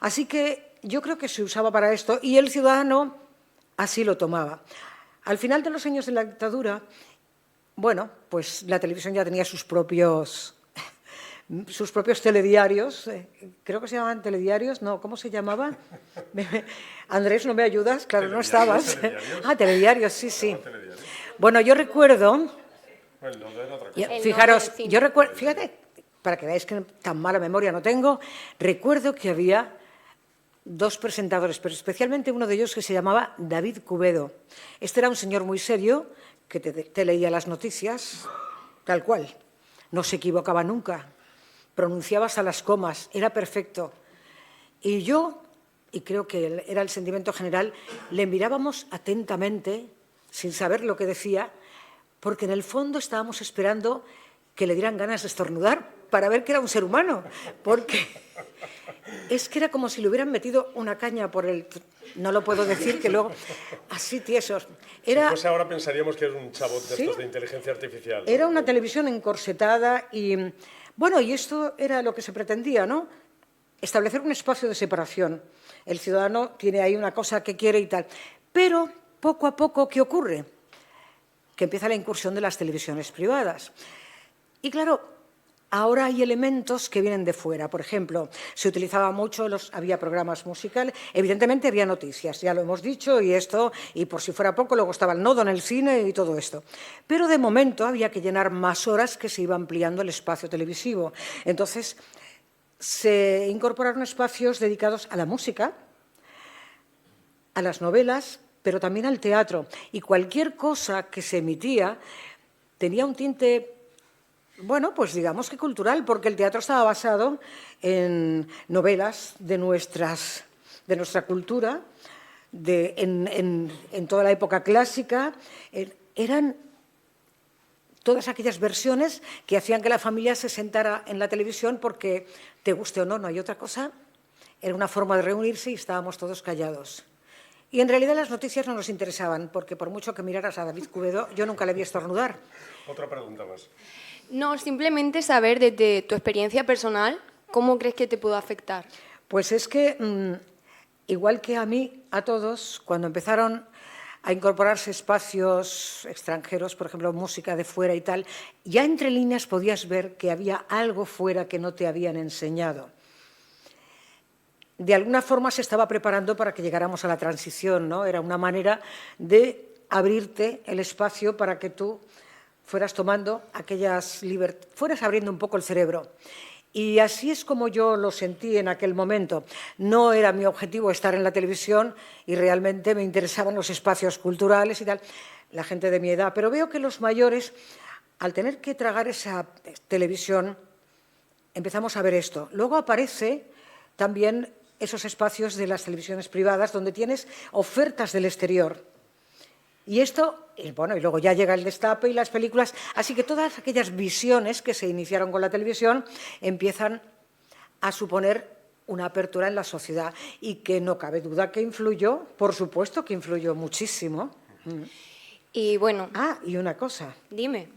Así que yo creo que se usaba para esto y el ciudadano así lo tomaba. Al final de los años de la dictadura, bueno, pues la televisión ya tenía sus propios telediarios. Creo que se llamaban telediarios, no, ¿cómo se llamaban? Andrés, ¿no me ayudas? Claro, no estabas. Telediarios, sí, sí. Bueno, yo recuerdo... Fijaros, yo recuerdo, fíjate, para que veáis que tan mala memoria no tengo, recuerdo que había dos presentadores, pero especialmente uno de ellos que se llamaba David Cubedo. Este era un señor muy serio que te leía las noticias, tal cual. No se equivocaba nunca, pronunciaba hasta las comas, era perfecto. Y yo y creo que era el sentimiento general, le mirábamos atentamente, sin saber lo que decía, porque en el fondo estábamos esperando que le dieran ganas de estornudar para ver que era un ser humano, porque es que era como si le hubieran metido una caña por el... No lo puedo decir, que luego... Así tiesos. Era... Si fuese ahora pensaríamos que era un chabot de ¿Sí? estos de inteligencia artificial. Era una televisión encorsetada y... Bueno, y esto era lo que se pretendía, ¿no? Establecer un espacio de separación. El ciudadano tiene ahí una cosa que quiere y tal. Pero, poco a poco, ¿qué ocurre? Que empieza la incursión de las televisiones privadas. Y claro, ahora hay elementos que vienen de fuera. Por ejemplo, se utilizaba mucho, había programas musicales, evidentemente había noticias, ya lo hemos dicho, y por si fuera poco, luego estaba el nodo en el cine y todo esto. Pero de momento había que llenar más horas que se iba ampliando el espacio televisivo. Entonces, se incorporaron espacios dedicados a la música, a las novelas, pero también al teatro. Y cualquier cosa que se emitía tenía un tinte... Bueno, pues digamos que cultural, porque el teatro estaba basado en novelas de nuestra cultura, en toda la época clásica. Eran todas aquellas versiones que hacían que la familia se sentara en la televisión porque, te guste o no, no hay otra cosa, era una forma de reunirse y estábamos todos callados. Y en realidad las noticias no nos interesaban, porque por mucho que miraras a David Cubedo, yo nunca le vi estornudar. Otra pregunta más. No, simplemente saber desde tu experiencia personal, ¿cómo crees que te pudo afectar? Pues es que, igual que a mí, a todos, cuando empezaron a incorporarse espacios extranjeros, por ejemplo, música de fuera y tal, ya entre líneas podías ver que había algo fuera que no te habían enseñado. De alguna forma se estaba preparando para que llegáramos a la transición, ¿no? Era una manera de abrirte el espacio para que tú fueras tomando aquellas libertades, fueras abriendo un poco el cerebro. Y así es como yo lo sentí en aquel momento. No era mi objetivo estar en la televisión y realmente me interesaban los espacios culturales y tal, la gente de mi edad. Pero veo que los mayores, al tener que tragar esa televisión, empezamos a ver esto. Luego aparece también esos espacios de las televisiones privadas donde tienes ofertas del exterior. Y esto, bueno, y luego ya llega el destape y las películas. Así que todas aquellas visiones que se iniciaron con la televisión empiezan a suponer una apertura en la sociedad y que no cabe duda que influyó, por supuesto que influyó muchísimo. Y bueno... Ah, y una cosa. Dime.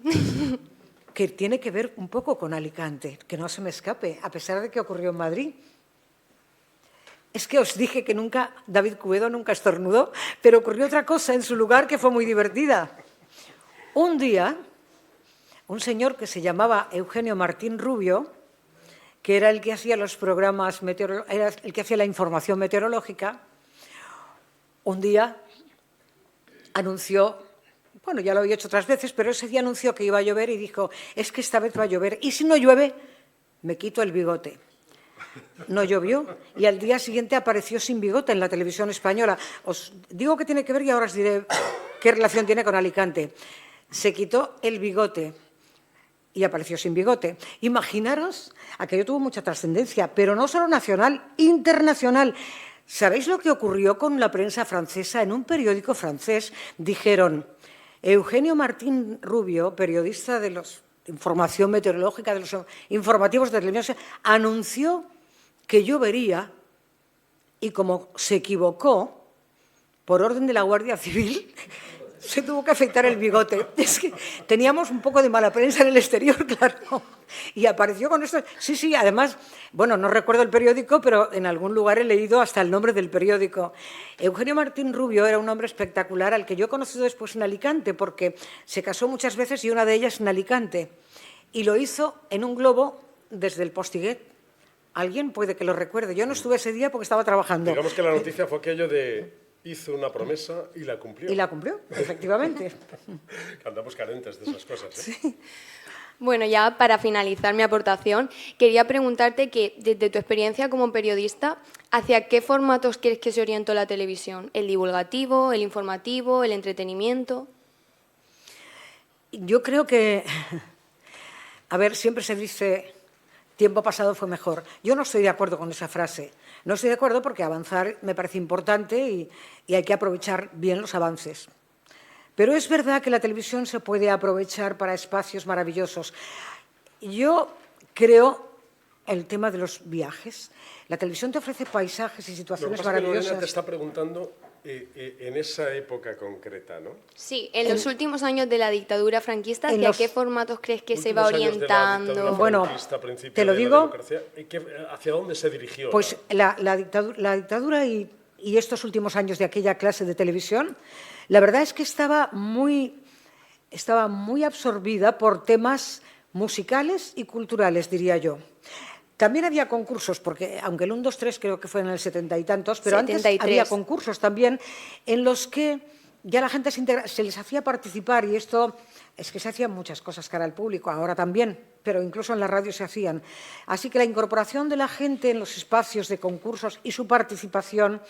Que tiene que ver un poco con Alicante, que no se me escape, a pesar de que ocurrió en Madrid. Es que os dije que David Cubedo nunca estornudó, pero ocurrió otra cosa en su lugar que fue muy divertida. Un día, un señor que se llamaba Eugenio Martín Rubio, que era el que hacía los programas era el que hacía la información meteorológica, un día anunció, bueno, ya lo había hecho otras veces, pero ese día anunció que iba a llover y dijo, es que esta vez va a llover, y si no llueve, me quito el bigote. No llovió y al día siguiente apareció sin bigote en la televisión española. Os digo que tiene que ver y ahora os diré qué relación tiene con Alicante. Se quitó el bigote y apareció sin bigote. Imaginaros, aquello tuvo mucha trascendencia, pero no solo nacional, internacional. ¿Sabéis lo que ocurrió con la prensa francesa? En un periódico francés dijeron, Eugenio Martín Rubio, periodista de los información meteorológica, de los informativos de televisión, anunció que llovería y como se equivocó, por orden de la Guardia Civil, se tuvo que afeitar el bigote. Es que teníamos un poco de mala prensa en el exterior, claro. Y apareció con esto. Sí, sí, además, bueno, no recuerdo el periódico, pero en algún lugar he leído hasta el nombre del periódico. Eugenio Martín Rubio era un hombre espectacular al que yo he conocido después en Alicante, porque se casó muchas veces y una de ellas en Alicante. Y lo hizo en un globo desde el Postiguet. Alguien puede que lo recuerde. Yo no estuve ese día porque estaba trabajando. Digamos que la noticia fue aquello de hizo una promesa y la cumplió. Y la cumplió, efectivamente. Andamos carentes de esas cosas, ¿eh? Sí. Bueno, ya para finalizar mi aportación, quería preguntarte que desde tu experiencia como periodista, ¿hacia qué formatos crees que se orientó la televisión? ¿El divulgativo, el informativo, el entretenimiento? Yo creo que, a ver, siempre se dice tiempo pasado fue mejor. Yo no estoy de acuerdo con esa frase, No estoy de acuerdo porque avanzar me parece importante y hay que aprovechar bien los avances. Pero es verdad que la televisión se puede aprovechar para espacios maravillosos. Yo creo el tema de los viajes. La televisión te ofrece paisajes y situaciones Lo que pasa es que maravillosas. Lorena te está preguntando en esa época concreta, ¿no? Sí, en los últimos años de la dictadura franquista, en ¿hacia los qué formatos crees que se va Últimos años de la orientando? dictadura Bueno, franquista, principio te lo de la digo. democracia, ¿hacia dónde se dirigió? Pues la dictadura y estos últimos años de aquella clase de televisión, la verdad es que estaba muy absorbida por temas musicales y culturales, diría yo. También había concursos, porque aunque el 1, 2, 3 creo que fue en el 70 y tantos, pero 73. antes había concursos también en los que ya la gente se les hacía participar, y esto es que se hacían muchas cosas cara al público, ahora también, pero incluso en la radio se hacían. Así que la incorporación de la gente en los espacios de concursos y su participación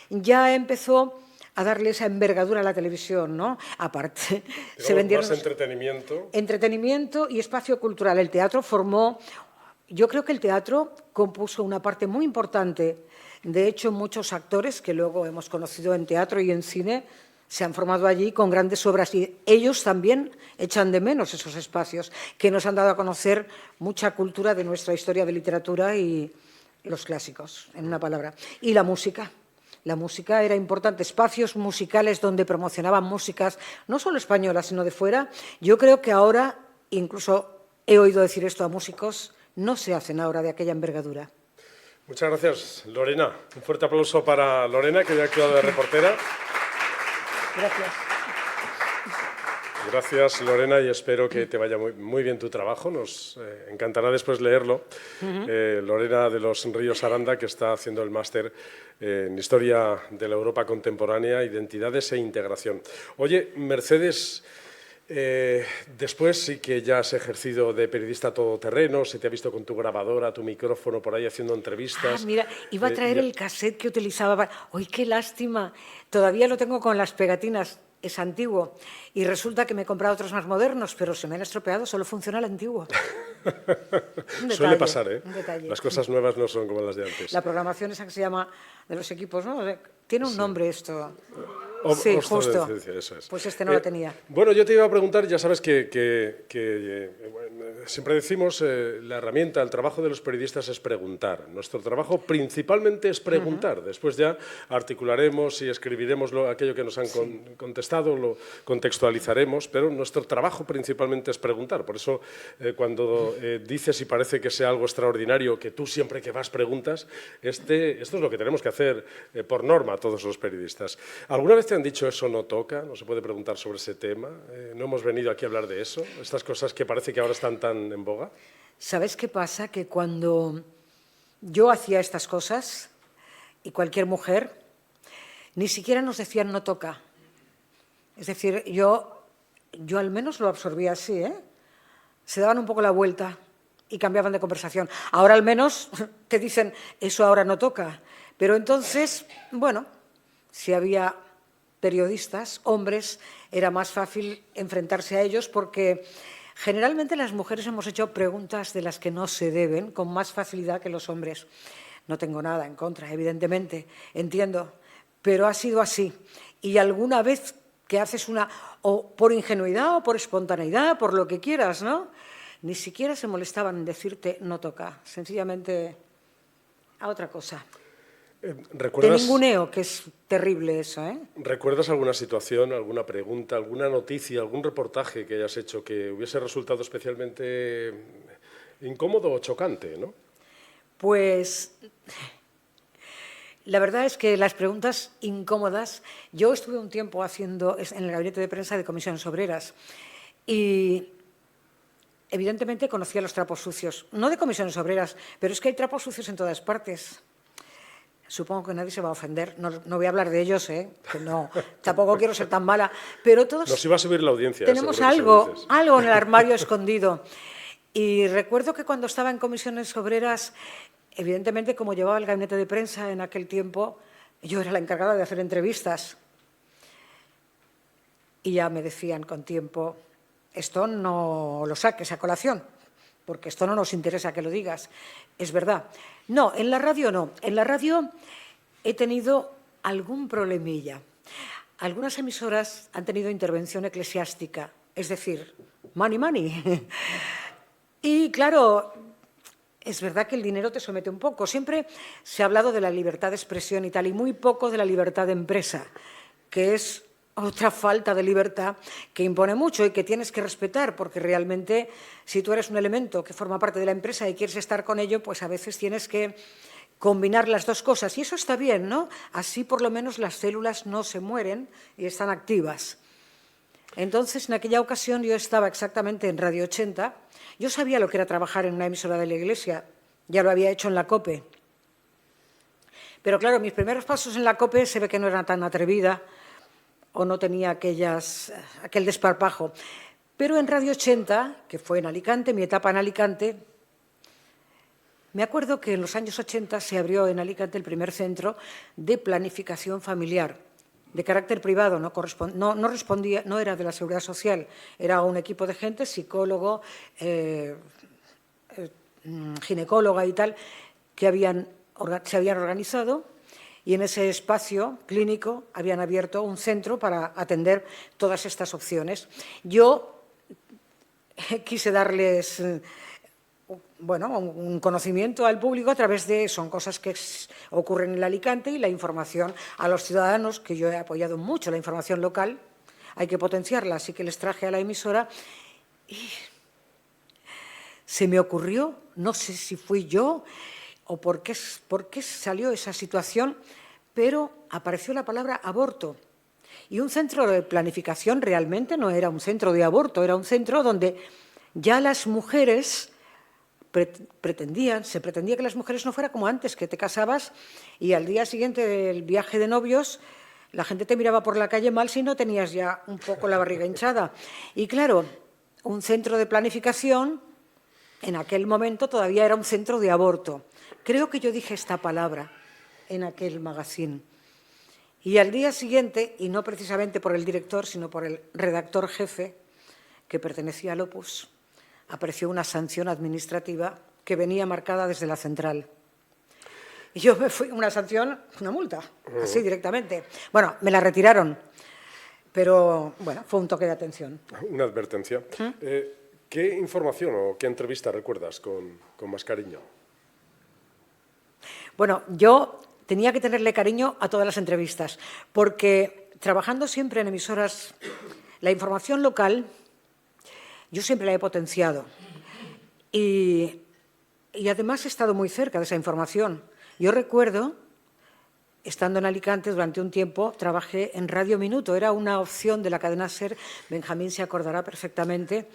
ya empezó a darle esa envergadura a la televisión, ¿no? Aparte, se vendieron más entretenimiento. Entretenimiento y espacio cultural. El teatro formó... Yo creo que el teatro compuso una parte muy importante. De hecho, muchos actores que luego hemos conocido en teatro y en cine se han formado allí con grandes obras, y ellos también echan de menos esos espacios que nos han dado a conocer mucha cultura de nuestra historia de literatura y los clásicos, en una palabra. Y la música. La música era importante, espacios musicales donde promocionaban músicas, no solo españolas, sino de fuera. Yo creo que ahora, incluso he oído decir esto a músicos, no se hacen ahora de aquella envergadura. Muchas gracias, Lorena. Un fuerte aplauso para Lorena, que ya ha actuado de reportera. Gracias. Gracias, Lorena, y espero que te vaya muy bien tu trabajo. Nos encantará después leerlo. Lorena de los Ríos Aranda, que está haciendo el máster en Historia de la Europa Contemporánea, Identidades e Integración. Oye, Mercedes, después sí que ya has ejercido de periodista todoterreno, se te ha visto con tu grabadora, tu micrófono por ahí haciendo entrevistas. Ah, mira, iba a traer el cassette que utilizaba. ¡Ay, qué lástima! Todavía lo tengo con las pegatinas. Es antiguo. Y resulta que me he comprado otros más modernos, pero se me han estropeado, solo funciona el antiguo. Suele pasar, ¿eh? Un detalle. Las cosas nuevas no son como las de antes. La programación esa que se llama de los equipos, ¿no? Tiene un nombre esto. Sí, Obsolescencia, justo. eso es. Pues este no lo tenía. Bueno, yo te iba a preguntar, ya sabes que siempre decimos, la herramienta, el trabajo de los periodistas es preguntar. Nuestro trabajo principalmente es preguntar. Después ya articularemos y escribiremos aquello que nos han contestado, lo contextualizaremos, pero nuestro trabajo principalmente es preguntar. Por eso, cuando dices y parece que sea algo extraordinario, que tú siempre que vas preguntas, esto es lo que tenemos que hacer por norma todos los periodistas. ¿Alguna vez te han dicho eso no toca, no se puede preguntar sobre ese tema? ¿No hemos venido aquí a hablar de eso? Estas cosas que parece que ahora están tan en boga. ¿Sabes qué pasa? Que cuando yo hacía estas cosas, y cualquier mujer, ni siquiera nos decían no toca. Es decir, yo al menos lo absorbía así, ¿eh? Se daban un poco la vuelta y cambiaban de conversación. Ahora al menos te dicen eso ahora no toca. Pero entonces, bueno, si había periodistas, hombres, era más fácil enfrentarse a ellos porque generalmente las mujeres hemos hecho preguntas de las que no se deben con más facilidad que los hombres. No tengo nada en contra, evidentemente, entiendo, pero ha sido así. Y alguna vez que haces o por ingenuidad o por espontaneidad, por lo que quieras, ¿no? Ni siquiera se molestaban en decirte no toca, sencillamente a otra cosa. De ninguneo, que es terrible eso, ¿eh? ¿Recuerdas alguna situación, alguna pregunta, alguna noticia, algún reportaje que hayas hecho que hubiese resultado especialmente incómodo o chocante, ¿no? Pues la verdad es que las preguntas incómodas, yo estuve un tiempo haciendo en el gabinete de prensa de Comisiones Obreras y evidentemente conocía los trapos sucios, no de Comisiones Obreras, pero es que hay trapos sucios en todas partes. Supongo que nadie se va a ofender. No voy a hablar de ellos, ¿eh? Que no, tampoco quiero ser tan mala. Pero todos nos iba a subir la audiencia. Tenemos algo en el armario escondido. Y recuerdo que cuando estaba en Comisiones Obreras, evidentemente, como llevaba el gabinete de prensa en aquel tiempo, yo era la encargada de hacer entrevistas. Y ya me decían con tiempo, esto no lo saques a colación, porque esto no nos interesa que lo digas. Es verdad. No, en la radio no. En la radio he tenido algún problemilla. Algunas emisoras han tenido intervención eclesiástica, es decir, money. Y claro, es verdad que el dinero te somete un poco. Siempre se ha hablado de la libertad de expresión y tal, y muy poco de la libertad de empresa, que es otra falta de libertad que impone mucho y que tienes que respetar, porque realmente si tú eres un elemento que forma parte de la empresa y quieres estar con ello, pues a veces tienes que combinar las dos cosas. Y eso está bien, ¿no? Así por lo menos las células no se mueren y están activas. Entonces, en aquella ocasión yo estaba exactamente en Radio 80. Yo sabía lo que era trabajar en una emisora de la Iglesia, ya lo había hecho en la COPE. Pero claro, mis primeros pasos en la COPE se ve que no era tan atrevida o no tenía aquel desparpajo. Pero en Radio 80, que fue en Alicante, mi etapa en Alicante, me acuerdo que en los años 80 se abrió en Alicante el primer centro de planificación familiar, de carácter privado, no era de la Seguridad Social, era un equipo de gente, psicólogo, ginecóloga y tal, que se habían organizado. Y en ese espacio clínico habían abierto un centro para atender todas estas opciones. Yo quise darles un conocimiento al público a través de, son cosas que ocurren en el Alicante, y la información a los ciudadanos, que yo he apoyado mucho la información local, hay que potenciarla, así que les traje a la emisora y se me ocurrió, no sé si fui yo o por qué salió esa situación, pero apareció la palabra aborto. Y un centro de planificación realmente no era un centro de aborto, era un centro donde ya las mujeres se pretendía que las mujeres no fuera como antes, que te casabas y al día siguiente del viaje de novios la gente te miraba por la calle mal si no tenías ya un poco la barriga hinchada. Y claro, un centro de planificación en aquel momento todavía era un centro de aborto. Creo que yo dije esta palabra en aquel magazine. Y al día siguiente, y no precisamente por el director, sino por el redactor jefe, que pertenecía al Opus, apareció una sanción administrativa que venía marcada desde la central. Y yo me fui, una sanción, una multa, así directamente. Bueno, me la retiraron, pero bueno, fue un toque de atención. Una advertencia. ¿Qué información o qué entrevista recuerdas con más cariño? Bueno, yo tenía que tenerle cariño a todas las entrevistas, porque trabajando siempre en emisoras, la información local, yo siempre la he potenciado. Y además he estado muy cerca de esa información. Yo recuerdo, estando en Alicante durante un tiempo, trabajé en Radio Minuto. Era una opción de la cadena SER. Benjamín se acordará perfectamente.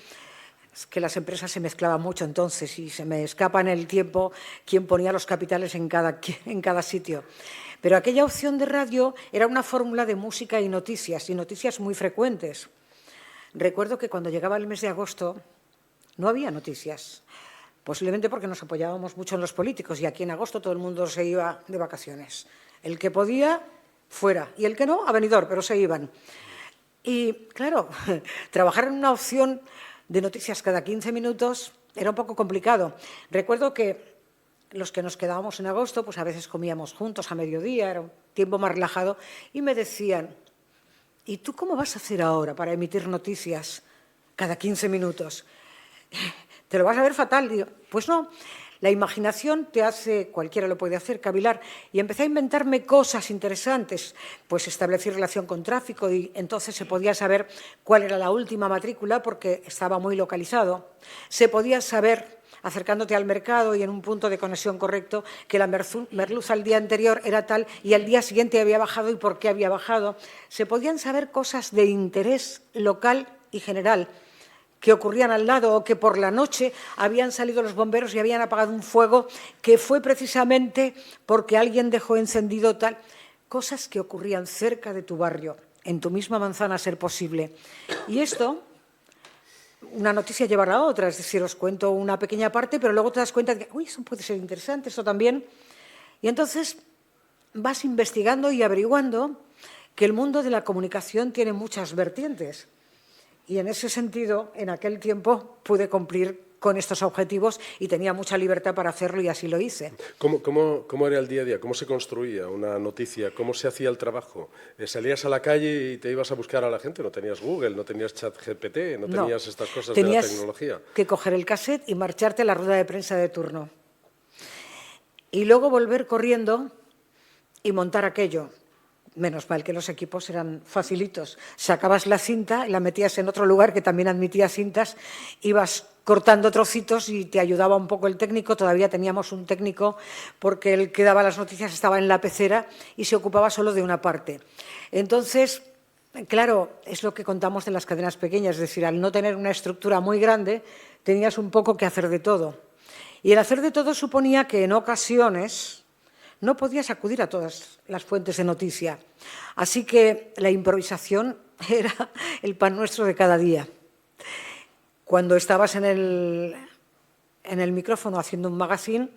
Es que las empresas se mezclaban mucho entonces y se me escapa en el tiempo quién ponía los capitales en cada sitio. Pero aquella opción de radio era una fórmula de música y noticias muy frecuentes. Recuerdo que cuando llegaba el mes de agosto no había noticias, posiblemente porque nos apoyábamos mucho en los políticos y aquí en agosto todo el mundo se iba de vacaciones. El que podía, fuera, y el que no, a Benidorm, pero se iban. Y claro, trabajar en una opción de noticias cada 15 minutos era un poco complicado. Recuerdo que los que nos quedábamos en agosto, pues a veces comíamos juntos a mediodía, era un tiempo más relajado, y me decían: ¿y tú cómo vas a hacer ahora para emitir noticias cada 15 minutos? ¿Te lo vas a ver fatal? Digo, pues no, la imaginación te hace, cualquiera lo puede hacer, cavilar. Y empecé a inventarme cosas interesantes, pues establecí relación con tráfico y entonces se podía saber cuál era la última matrícula porque estaba muy localizado. Se podía saber, acercándote al mercado y en un punto de conexión correcto, que la merluza al día anterior era tal y al día siguiente había bajado y por qué había bajado. Se podían saber cosas de interés local y general que ocurrían al lado o que por la noche habían salido los bomberos y habían apagado un fuego que fue precisamente porque alguien dejó encendido tal. Cosas que ocurrían cerca de tu barrio, en tu misma manzana a ser posible. Y esto, una noticia llevará a otra, es decir, os cuento una pequeña parte, pero luego te das cuenta de que, uy, eso puede ser interesante, eso también. Y entonces vas investigando y averiguando que el mundo de la comunicación tiene muchas vertientes. Y en ese sentido, en aquel tiempo, pude cumplir con estos objetivos y tenía mucha libertad para hacerlo y así lo hice. ¿Cómo era el día a día? ¿Cómo se construía una noticia? ¿Cómo se hacía el trabajo? ¿Salías a la calle y te ibas a buscar a la gente? ¿No tenías Google? ¿No tenías ChatGPT? ¿No tenías estas cosas de la tecnología? Tenías que coger el cassette y marcharte a la rueda de prensa de turno. Y luego volver corriendo y montar aquello. Menos mal que los equipos eran facilitos. Sacabas la cinta y la metías en otro lugar que también admitía cintas, ibas cortando trocitos y te ayudaba un poco el técnico. Todavía teníamos un técnico porque el que daba las noticias estaba en la pecera y se ocupaba solo de una parte. Entonces, claro, es lo que contamos de las cadenas pequeñas, es decir, al no tener una estructura muy grande, tenías un poco que hacer de todo. Y el hacer de todo suponía que en ocasiones no podías acudir a todas las fuentes de noticia. Así que la improvisación era el pan nuestro de cada día. Cuando estabas en el micrófono haciendo un magazine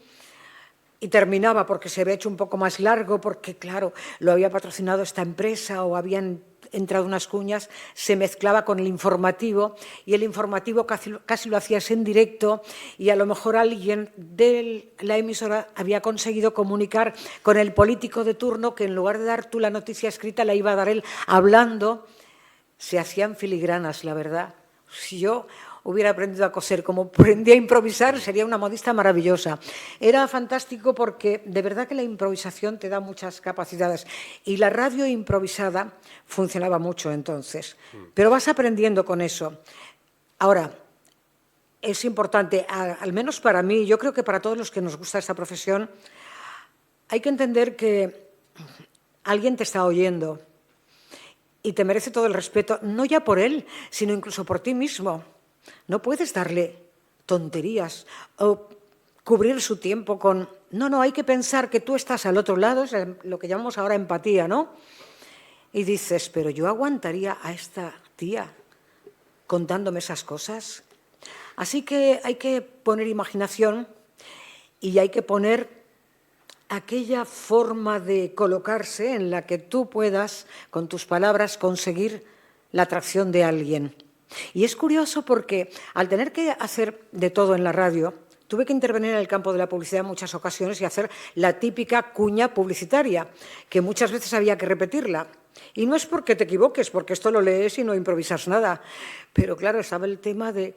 y terminaba porque se había hecho un poco más largo, porque, claro, lo había patrocinado esta empresa o habían entrado unas cuñas, se mezclaba con el informativo y el informativo casi lo hacías en directo y a lo mejor alguien de la emisora había conseguido comunicar con el político de turno que en lugar de dar tú la noticia escrita la iba a dar él hablando. Se hacían filigranas, la verdad. Si yo hubiera aprendido a coser como aprendí a improvisar, sería una modista maravillosa. Era fantástico porque de verdad que la improvisación te da muchas capacidades y la radio improvisada funcionaba mucho entonces. Pero vas aprendiendo con eso. Ahora, es importante, al menos para mí, yo creo que para todos los que nos gusta esta profesión, hay que entender que alguien te está oyendo y te merece todo el respeto, no ya por él, sino incluso por ti mismo. No puedes darle tonterías o cubrir su tiempo con... No, hay que pensar que tú estás al otro lado, es lo que llamamos ahora empatía, ¿no? Y dices, pero yo aguantaría a esta tía contándome esas cosas. Así que hay que poner imaginación y hay que poner aquella forma de colocarse en la que tú puedas, con tus palabras, conseguir la atracción de alguien. Y es curioso porque al tener que hacer de todo en la radio, tuve que intervenir en el campo de la publicidad en muchas ocasiones y hacer la típica cuña publicitaria, que muchas veces había que repetirla. Y no es porque te equivoques, porque esto lo lees y no improvisas nada. Pero claro, estaba el tema de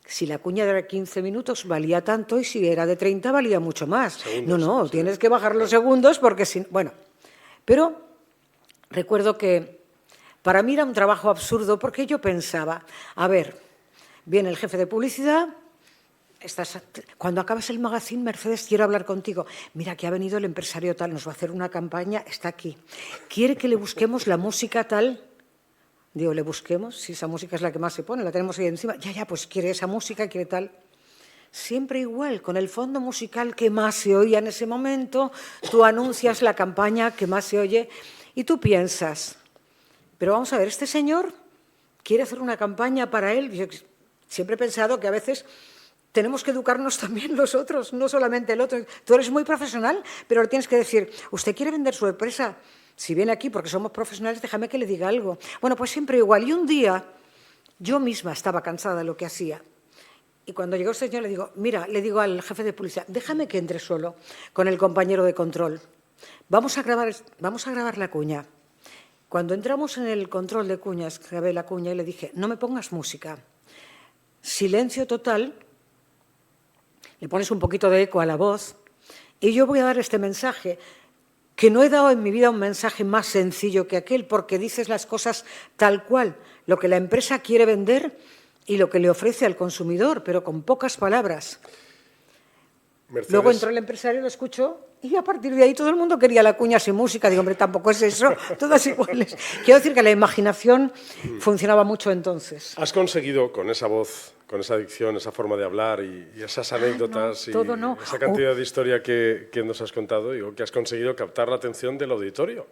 si la cuña era de 15 minutos valía tanto y si era de 30 valía mucho más. Segundos, no, sí. Tienes que bajar los segundos porque si... Bueno, pero recuerdo que para mí era un trabajo absurdo porque yo pensaba, a ver, viene el jefe de publicidad, cuando acabes el magazine, Mercedes, quiero hablar contigo. Mira, que ha venido el empresario tal, nos va a hacer una campaña, está aquí. ¿Quiere que le busquemos la música tal? Digo, ¿le busquemos? Si esa música es la que más se pone, la tenemos ahí encima. Ya, pues quiere esa música, quiere tal. Siempre igual, con el fondo musical que más se oía en ese momento, tú anuncias la campaña que más se oye y tú piensas... Pero vamos a ver, este señor quiere hacer una campaña para él. Yo siempre he pensado que a veces tenemos que educarnos también los otros, no solamente el otro. Tú eres muy profesional, pero le tienes que decir, usted quiere vender su empresa. Si viene aquí porque somos profesionales, déjame que le diga algo. Bueno, pues siempre igual. Y un día yo misma estaba cansada de lo que hacía. Y cuando llegó este señor le digo, mira, le digo al jefe de policía, déjame que entre solo con el compañero de control. Vamos a grabar la cuña. Cuando entramos en el control de cuñas, grabé la cuña y le dije, no me pongas música. Silencio total, le pones un poquito de eco a la voz y yo voy a dar este mensaje, que no he dado en mi vida un mensaje más sencillo que aquel, porque dices las cosas tal cual, lo que la empresa quiere vender y lo que le ofrece al consumidor, pero con pocas palabras. Mercedes. Luego entró el empresario, lo escuchó y a partir de ahí todo el mundo quería la cuña sin música. Digo, hombre, tampoco es eso, todas iguales. Quiero decir que la imaginación funcionaba mucho entonces. Has conseguido con esa voz, con esa dicción, esa forma de hablar y esas anécdotas esa cantidad de historia que nos has contado, digo, que has conseguido captar la atención del auditorio.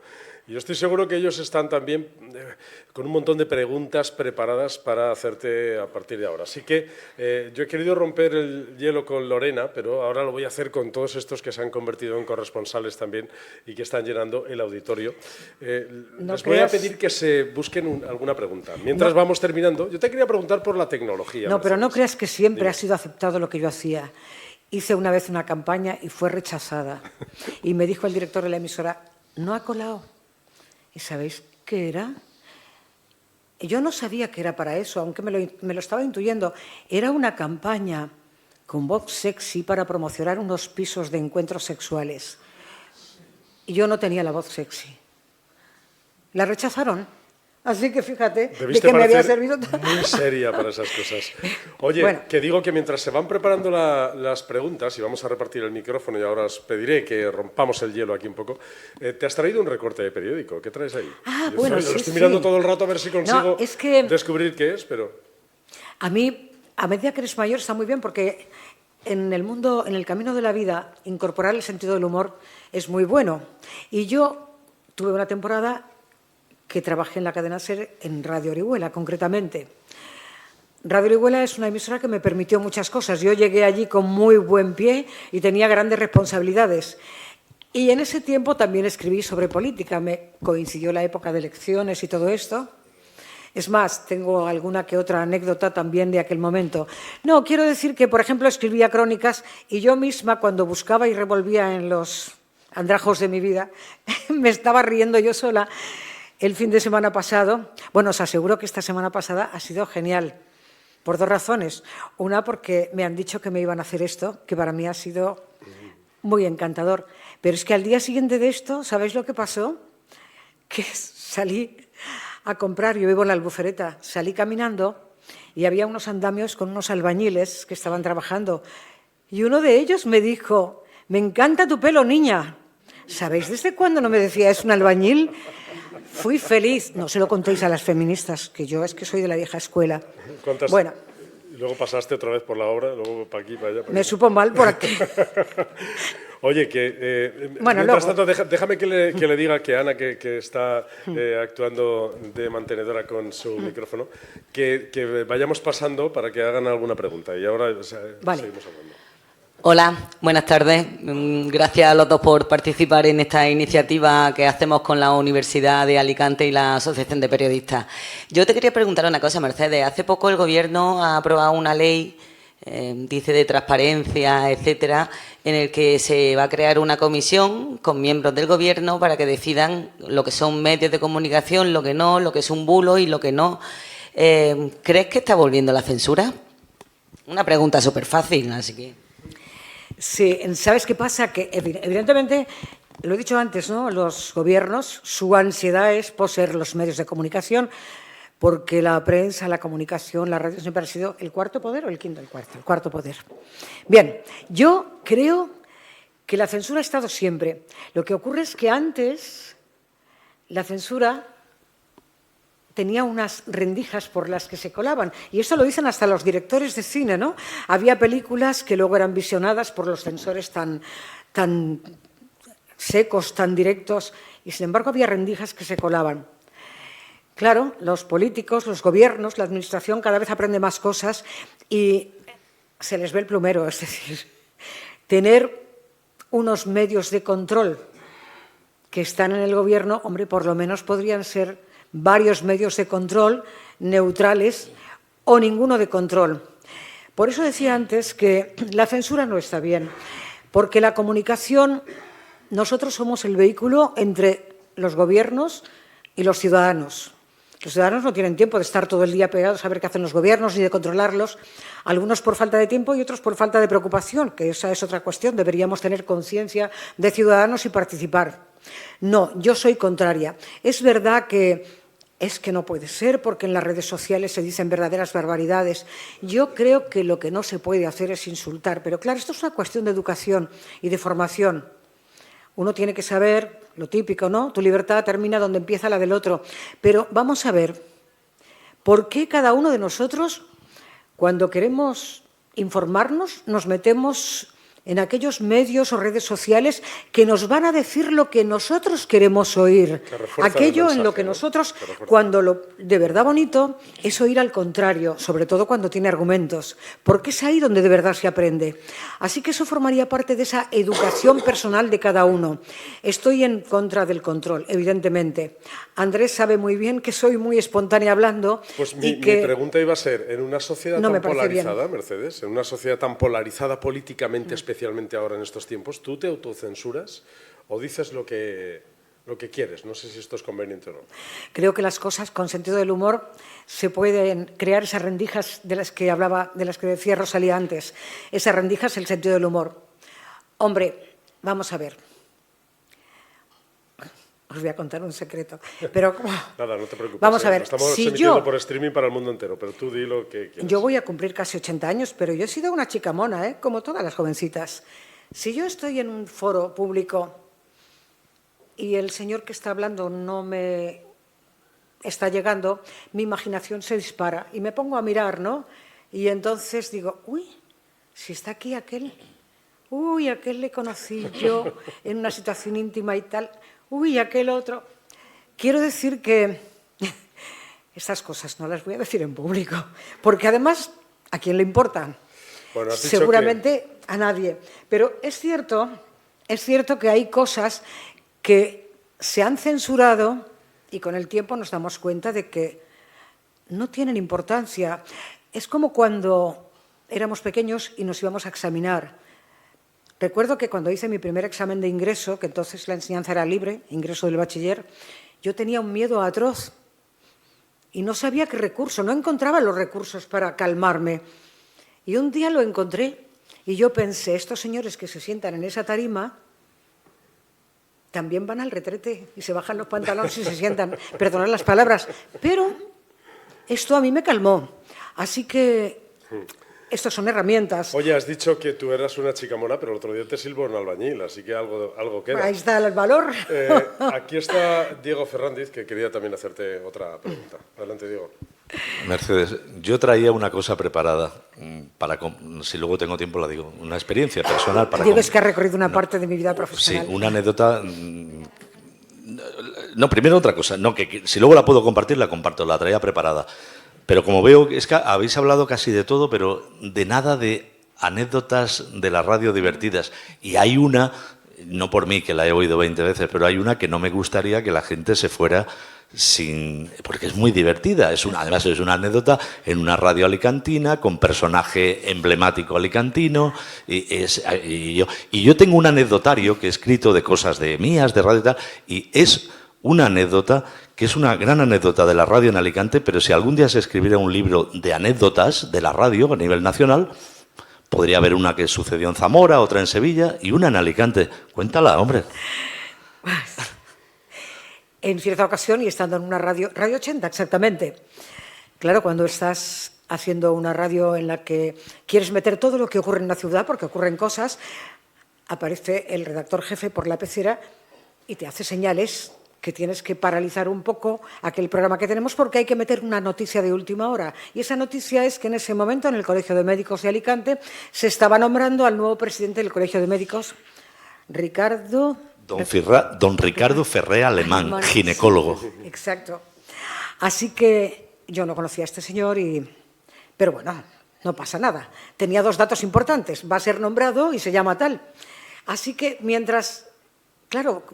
Y yo estoy seguro que ellos están también con un montón de preguntas preparadas para hacerte a partir de ahora. Así que yo he querido romper el hielo con Lorena, pero ahora lo voy a hacer con todos estos que se han convertido en corresponsales también y que están llenando el auditorio. Les voy a pedir que se busquen alguna pregunta. Mientras vamos terminando, yo te quería preguntar por la tecnología. No, pero no creas que siempre ha sido aceptado lo que yo hacía. Hice una vez una campaña y fue rechazada. Y me dijo el director de la emisora, no ha colado. ¿Y sabéis qué era? Yo no sabía que era para eso, aunque me lo estaba intuyendo. Era una campaña con voz sexy para promocionar unos pisos de encuentros sexuales. Y yo no tenía la voz sexy. La rechazaron. Así que fíjate de que me había servido. Muy seria para esas cosas. Oye, bueno, que digo que mientras se van preparando las preguntas, y vamos a repartir el micrófono, y ahora os pediré que rompamos el hielo aquí un poco, te has traído un recorte de periódico. ¿Qué traes ahí? Ah, Yo bueno, lo estoy mirando todo el rato a ver si consigo descubrir qué es, pero... A mí, a medida que eres mayor, está muy bien porque en el mundo, en el camino de la vida, incorporar el sentido del humor es muy bueno. Y yo tuve una temporada que trabajé en la cadena SER en Radio Orihuela, concretamente. Radio Orihuela es una emisora que me permitió muchas cosas. Yo llegué allí con muy buen pie y tenía grandes responsabilidades. Y en ese tiempo también escribí sobre política. Me coincidió la época de elecciones y todo esto. Es más, tengo alguna que otra anécdota también de aquel momento. No, quiero decir que, por ejemplo, escribía crónicas y yo misma, cuando buscaba y revolvía en los andrajos de mi vida, me estaba riendo yo sola. El fin de semana pasado, bueno, os aseguro que esta semana pasada ha sido genial, por dos razones. Una, porque me han dicho que me iban a hacer esto, que para mí ha sido muy encantador. Pero es que al día siguiente de esto, ¿sabéis lo que pasó? Que salí a comprar, yo vivo en la Albufereta, salí caminando y había unos andamios con unos albañiles que estaban trabajando. Y uno de ellos me dijo, me encanta tu pelo, niña. ¿Sabéis desde cuándo no me decía es un albañil? Fui feliz. No se lo contéis a las feministas, que yo es que soy de la vieja escuela. Bueno. Luego pasaste otra vez por la obra, luego para aquí, para allá. Me supo mal por aquí. Oye, que bueno, mientras tanto, déjame que le diga que Ana, que está actuando de mantenedora con su micrófono, que vayamos pasando para que hagan alguna pregunta. Y ahora seguimos hablando. Hola, buenas tardes. Gracias a los dos por participar en esta iniciativa que hacemos con la Universidad de Alicante y la Asociación de Periodistas. Yo te quería preguntar una cosa, Mercedes. Hace poco el Gobierno ha aprobado una ley, dice de transparencia, etcétera, en el que se va a crear una comisión con miembros del Gobierno para que decidan lo que son medios de comunicación, lo que no, lo que es un bulo y lo que no. ¿Crees que está volviendo la censura? Una pregunta súper fácil, así que... Sí, ¿sabes qué pasa? Que evidentemente, lo he dicho antes, ¿no? Los gobiernos, su ansiedad es poseer los medios de comunicación, porque la prensa, la comunicación, la radio siempre ha sido el cuarto poder o el quinto, el cuarto poder. Bien, yo creo que la censura ha estado siempre. Lo que ocurre es que antes la censura tenía unas rendijas por las que se colaban. Y esto lo dicen hasta los directores de cine, ¿no? Había películas que luego eran visionadas por los censores tan secos, tan directos, y sin embargo había rendijas que se colaban. Claro, los políticos, los gobiernos, la administración cada vez aprende más cosas y se les ve el plumero, es decir, tener unos medios de control que están en el gobierno, hombre, por lo menos podrían ser varios medios de control neutrales o ninguno de control. Por eso decía antes que la censura no está bien, porque la comunicación, nosotros somos el vehículo entre los gobiernos y los ciudadanos. Los ciudadanos no tienen tiempo de estar todo el día pegados a ver qué hacen los gobiernos ni de controlarlos, algunos por falta de tiempo y otros por falta de preocupación, que esa es otra cuestión, deberíamos tener conciencia de ciudadanos y participar. No, yo soy contraria. Es verdad que no puede ser porque en las redes sociales se dicen verdaderas barbaridades. Yo creo que lo que no se puede hacer es insultar, pero claro, esto es una cuestión de educación y de formación. Uno tiene que saber lo típico, ¿no? Tu libertad termina donde empieza la del otro. Pero vamos a ver, ¿por qué cada uno de nosotros, cuando queremos informarnos, nos metemos en aquellos medios o redes sociales que nos van a decir lo que nosotros queremos oír. Aquello en lo que nosotros, cuando lo de verdad bonito, es oír al contrario, sobre todo cuando tiene argumentos, porque es ahí donde de verdad se aprende. Así que eso formaría parte de esa educación personal de cada uno. Estoy en contra del control, evidentemente. Andrés sabe muy bien que soy muy espontánea hablando. Pues mi pregunta iba a ser, en una sociedad tan polarizada, bien. Mercedes, en una sociedad tan polarizada políticamente, especialmente ahora en estos tiempos, ¿tú te autocensuras o dices lo que quieres? No sé si esto es conveniente o no. Creo que las cosas con sentido del humor se pueden crear esas rendijas de las que hablaba, de las que decía Rosalía antes. Esas rendijas, el sentido del humor. Hombre, vamos a ver. Os voy a contar un secreto, pero... Nada, no te preocupes. Vamos a ver, lo estamos emitiendo por streaming para el mundo entero, pero tú di lo que quieras. Yo voy a cumplir casi 80 años, pero yo he sido una chica mona, como todas las jovencitas. Si yo estoy en un foro público y el señor que está hablando no me está llegando, mi imaginación se dispara y me pongo a mirar, ¿no? Y entonces digo, uy, si está aquí aquel, uy, aquel le conocí yo en una situación íntima y tal... Uy, aquel otro. Quiero decir que estas cosas no las voy a decir en público, porque además, ¿a quién le importan? Bueno, has dicho seguramente a nadie. Pero es cierto que hay cosas que se han censurado y con el tiempo nos damos cuenta de que no tienen importancia. Es como cuando éramos pequeños y nos íbamos a examinar. Recuerdo que cuando hice mi primer examen de ingreso, que entonces la enseñanza era libre, ingreso del bachiller, yo tenía un miedo atroz y no sabía qué recurso, no encontraba los recursos para calmarme. Y un día lo encontré y yo pensé, estos señores que se sientan en esa tarima también van al retrete y se bajan los pantalones y se sientan, perdonad las palabras, pero esto a mí me calmó. Así que... Estas son herramientas. Oye, has dicho que tú eras una chica mona, pero el otro día te silbó un albañil, así que algo queda. Ahí está el valor. Aquí está Diego Ferrandiz, que quería también hacerte otra pregunta. Adelante, Diego. Mercedes, yo traía una cosa preparada, para si luego tengo tiempo la digo, una experiencia personal. Diego, es que ha recorrido una parte de mi vida profesional. Sí, una anécdota... No, primero otra cosa, no, que si luego la puedo compartir, la comparto, la traía preparada. Pero como veo, es que habéis hablado casi de todo, pero de nada de anécdotas de la radio divertidas. Y hay una, no por mí, que la he oído 20 veces, pero hay una que no me gustaría que la gente se fuera sin... Porque es muy divertida. Además, es una anécdota en una radio alicantina, con personaje emblemático alicantino. Y yo tengo un anecdotario que he escrito de cosas de mías, de radio y tal, y es una anécdota que es una gran anécdota de la radio en Alicante, pero si algún día se escribiera un libro de anécdotas de la radio a nivel nacional, podría haber una que sucedió en Zamora, otra en Sevilla y una en Alicante. Cuéntala, hombre. En cierta ocasión, y estando en una Radio 80 exactamente, claro, cuando estás haciendo una radio en la que quieres meter todo lo que ocurre en la ciudad, porque ocurren cosas, aparece el redactor jefe por la pecera y te hace señales que tienes que paralizar un poco aquel programa que tenemos porque hay que meter una noticia de última hora. Y esa noticia es que en ese momento en el Colegio de Médicos de Alicante se estaba nombrando al nuevo presidente del Colegio de Médicos, Ricardo... Don Ricardo Ferré Alemán, ginecólogo. Exacto. Así que yo no conocía a este señor, pero bueno, no pasa nada. Tenía dos datos importantes. Va a ser nombrado y se llama tal. Así que mientras... Claro,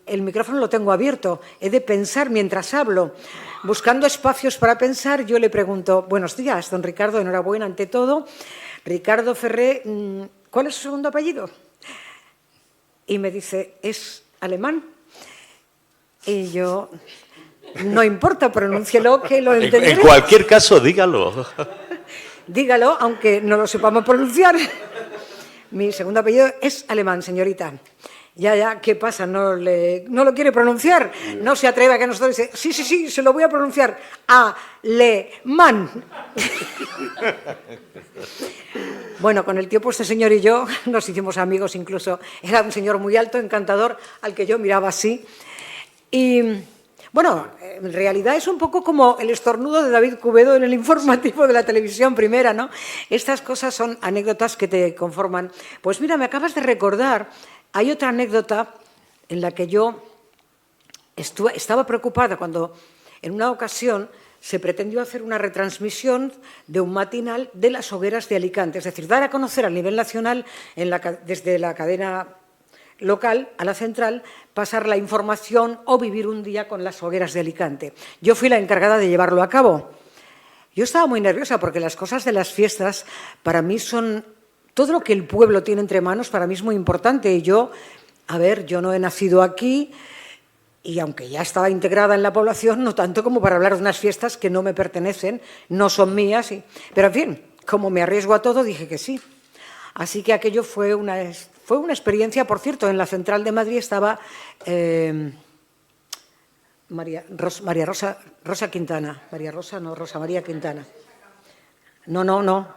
el micrófono lo tengo abierto, he de pensar mientras hablo. Buscando espacios para pensar, yo le pregunto, buenos días, don Ricardo, enhorabuena ante todo. Ricardo Ferré, ¿cuál es su segundo apellido? Y me dice, ¿es alemán? Y yo, no importa, pronúncielo, que lo entenderé. En cualquier caso, dígalo. Dígalo, aunque no lo sepamos pronunciar. Mi segundo apellido es alemán, señorita. Ya, ¿qué pasa? ¿No lo quiere pronunciar? No se atreve a que nosotros dice, sí, se lo voy a pronunciar. Alemán. Bueno, con el tiempo este señor y yo nos hicimos amigos incluso. Era un señor muy alto, encantador, al que yo miraba así. Y, bueno, en realidad es un poco como el estornudo de David Cubedo en el informativo de la televisión primera, ¿no? Estas cosas son anécdotas que te conforman. Pues mira, me acabas de recordar, hay otra anécdota en la que yo estaba preocupada cuando en una ocasión se pretendió hacer una retransmisión de un matinal de las hogueras de Alicante, es decir, dar a conocer a nivel nacional desde la cadena local a la central, pasar la información o vivir un día con las hogueras de Alicante. Yo fui la encargada de llevarlo a cabo. Yo estaba muy nerviosa porque las cosas de las fiestas para mí son... Todo lo que el pueblo tiene entre manos para mí es muy importante. Y yo, yo no he nacido aquí y aunque ya estaba integrada en la población, no tanto como para hablar de unas fiestas que no me pertenecen, no son mías. Pero en fin, como me arriesgo a todo, dije que sí. Así que aquello fue una experiencia. Por cierto, en la central de Madrid estaba Rosa Quintana. Rosa María Quintana. No.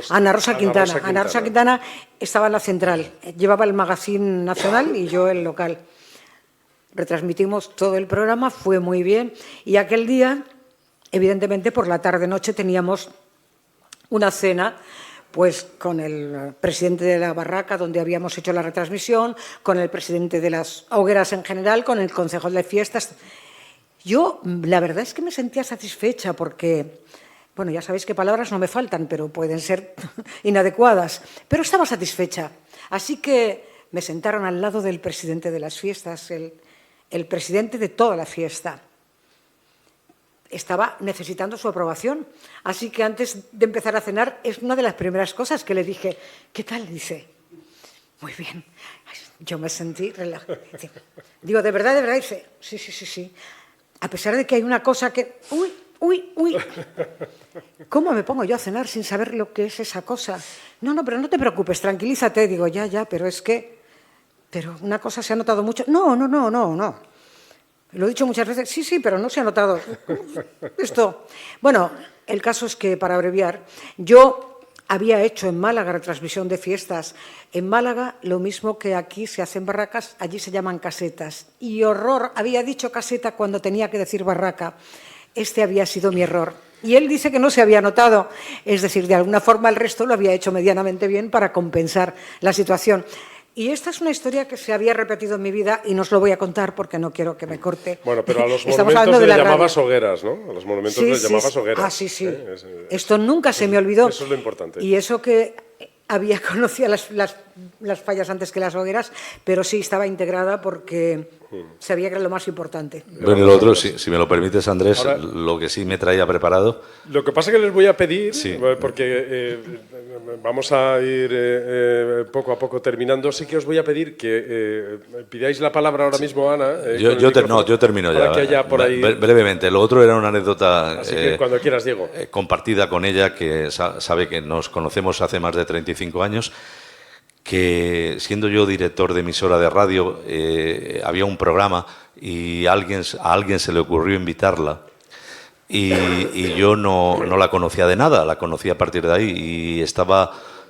Ana Rosa Quintana. Ana Rosa Quintana estaba en la central. Llevaba el magazine nacional y yo el local. Retransmitimos todo el programa, fue muy bien. Y aquel día, evidentemente, por la tarde-noche teníamos una cena pues con el presidente de la barraca donde habíamos hecho la retransmisión, con el presidente de las hogueras en general, con el concejal de fiestas. Yo, la verdad es que me sentía satisfecha porque, bueno, ya sabéis que palabras no me faltan, pero pueden ser inadecuadas, pero estaba satisfecha. Así que me sentaron al lado del presidente de las fiestas, el presidente de toda la fiesta. Estaba necesitando su aprobación, así que antes de empezar a cenar es una de las primeras cosas que le dije. ¿Qué tal? Dice, muy bien. Yo me sentí relajada. Digo, ¿de verdad? Dice, sí. A pesar de que hay una cosa que... Uy. ¿Cómo me pongo yo a cenar sin saber lo que es esa cosa? No, pero no te preocupes, tranquilízate. Digo, ya, pero es que... Pero una cosa se ha notado mucho. No. Lo he dicho muchas veces, sí, pero no se ha notado esto. Bueno, el caso es que, para abreviar, yo había hecho en Málaga retransmisión de fiestas. En Málaga, lo mismo que aquí se hacen barracas, allí se llaman casetas. Y horror, había dicho caseta cuando tenía que decir barraca. Este había sido mi error. Y él dice que no se había notado. Es decir, de alguna forma el resto lo había hecho medianamente bien para compensar la situación. Y esta es una historia que se había repetido en mi vida y no os lo voy a contar porque no quiero que me corte. Bueno, pero a los monumentos le llamabas hogueras, ¿no? A los monumentos les llamabas hogueras. Sí. Esto nunca se me olvidó. Eso es lo importante. Y eso que había conocido las fallas antes que las hogueras, pero sí estaba integrada porque sabía que era lo más importante. Bueno, y lo otro, si me lo permites, Andrés, ahora, lo que sí me traía preparado... Lo que pasa es que les voy a pedir, porque vamos a ir poco a poco terminando, sí que os voy a pedir que pidáis la palabra ahora mismo, Ana. Yo termino ya. Que haya por ahí... Brevemente. Lo otro era una anécdota... Así que cuando quieras, Diego. Compartida con ella, que sabe que nos conocemos hace más de 35 años, que siendo yo director de emisora de radio, había un programa y a alguien se le ocurrió invitarla y yo no la conocía de nada, la conocí a partir de ahí y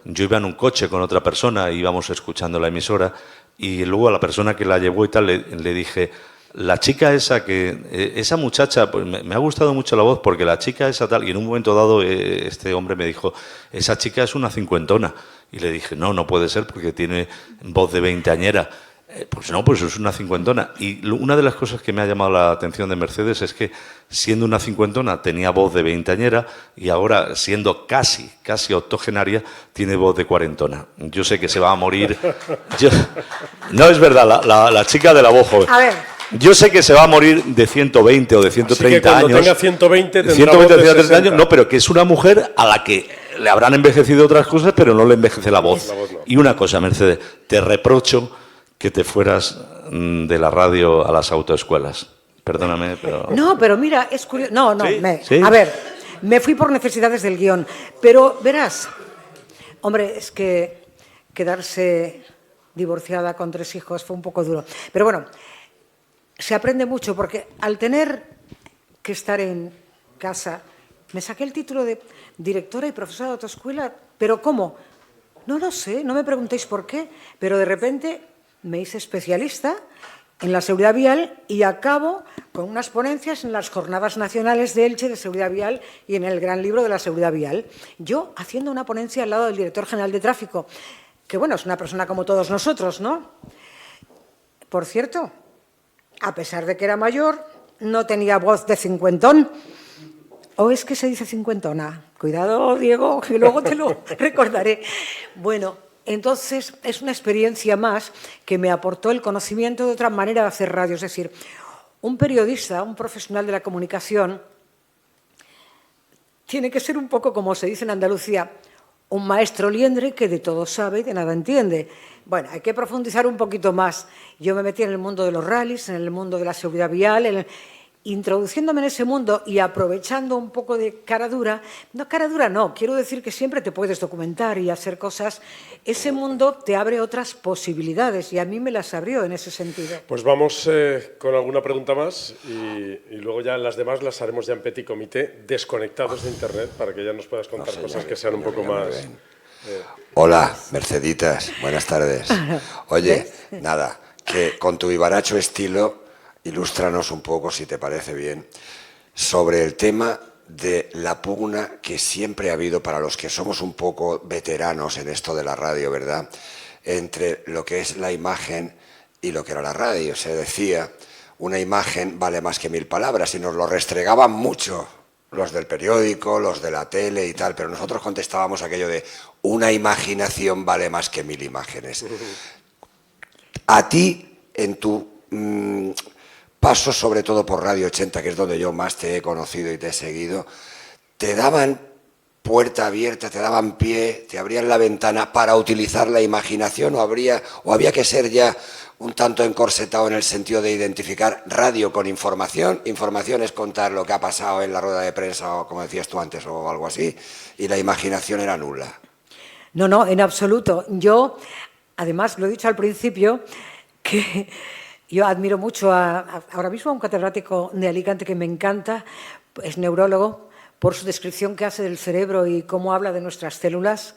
yo iba en un coche con otra persona, íbamos escuchando la emisora y luego a la persona que la llevó y tal le dije, la chica esa esa muchacha, pues me ha gustado mucho la voz porque la chica esa tal, y en un momento dado este hombre me dijo, esa chica es una cincuentona. Y le dije, no puede ser porque tiene voz de veinteañera. Pues no, pues es una cincuentona. Y una de las cosas que me ha llamado la atención de Mercedes es que siendo una cincuentona tenía voz de veinteañera y ahora siendo casi octogenaria tiene voz de cuarentona. Yo sé que se va a morir. No, es verdad, la chica de la voz joven. A ver. Yo sé que se va a morir de 120 o de 130 años. Tenga 120, tendrá 120 o 130 años, no, pero que es una mujer a la que le habrán envejecido otras cosas, pero no le envejece la voz. No. Y una cosa, Mercedes, te reprocho que te fueras de la radio a las autoescuelas. Perdóname, pero... No, pero mira, es curioso... No, ¿Sí? A ver, me fui por necesidades del guión, pero verás, hombre, es que quedarse divorciada con 3 hijos fue un poco duro. Pero bueno... Se aprende mucho porque al tener que estar en casa, me saqué el título de directora y profesora de autoescuela, pero ¿cómo? No lo sé, no me preguntéis por qué, pero de repente me hice especialista en la seguridad vial y acabo con unas ponencias en las Jornadas Nacionales de Elche de Seguridad Vial y en el Gran Libro de la Seguridad Vial. Yo haciendo una ponencia al lado del director general de tráfico, que bueno, es una persona como todos nosotros, ¿no? Por cierto, a pesar de que era mayor, no tenía voz de cincuentón. ¿O es que se dice cincuentona? Cuidado, Diego, que luego te lo recordaré. Bueno, entonces es una experiencia más que me aportó el conocimiento de otra manera de hacer radio. Es decir, un periodista, un profesional de la comunicación, tiene que ser un poco, como se dice en Andalucía, un maestro liendre que de todo sabe y de nada entiende. Bueno, hay que profundizar un poquito más. Yo me metí en el mundo de los rallies, en el mundo de la seguridad vial, introduciéndome en ese mundo y aprovechando un poco de cara dura. No, cara dura no, quiero decir que siempre te puedes documentar y hacer cosas. Ese mundo te abre otras posibilidades y a mí me las abrió en ese sentido. Pues vamos con alguna pregunta más y luego ya las demás las haremos ya en petit comité, desconectados de Internet, para que ya nos puedas contar cosas que sean un poco más... Hola, Merceditas, buenas tardes. Oye, nada, que con tu vivaracho estilo, ilústranos un poco, si te parece bien, sobre el tema de la pugna que siempre ha habido para los que somos un poco veteranos en esto de la radio, ¿verdad?, entre lo que es la imagen y lo que era la radio. Se decía, una imagen vale más que 1000 palabras, y nos lo restregaban mucho los del periódico, los de la tele y tal, pero nosotros contestábamos aquello de una imaginación vale más que 1000 imágenes. A ti, en tu paso sobre todo por Radio 80, que es donde yo más te he conocido y te he seguido, te daban puerta abierta, te daban pie, te abrían la ventana para utilizar la imaginación, o había que ser ya un tanto encorsetado en el sentido de identificar radio con información. Información es contar lo que ha pasado en la rueda de prensa, o como decías tú antes, o algo así, y la imaginación era nula. No, no, en absoluto. Yo, además, lo he dicho al principio, que yo admiro mucho ahora mismo a un catedrático de Alicante que me encanta, es neurólogo, por su descripción que hace del cerebro y cómo habla de nuestras células,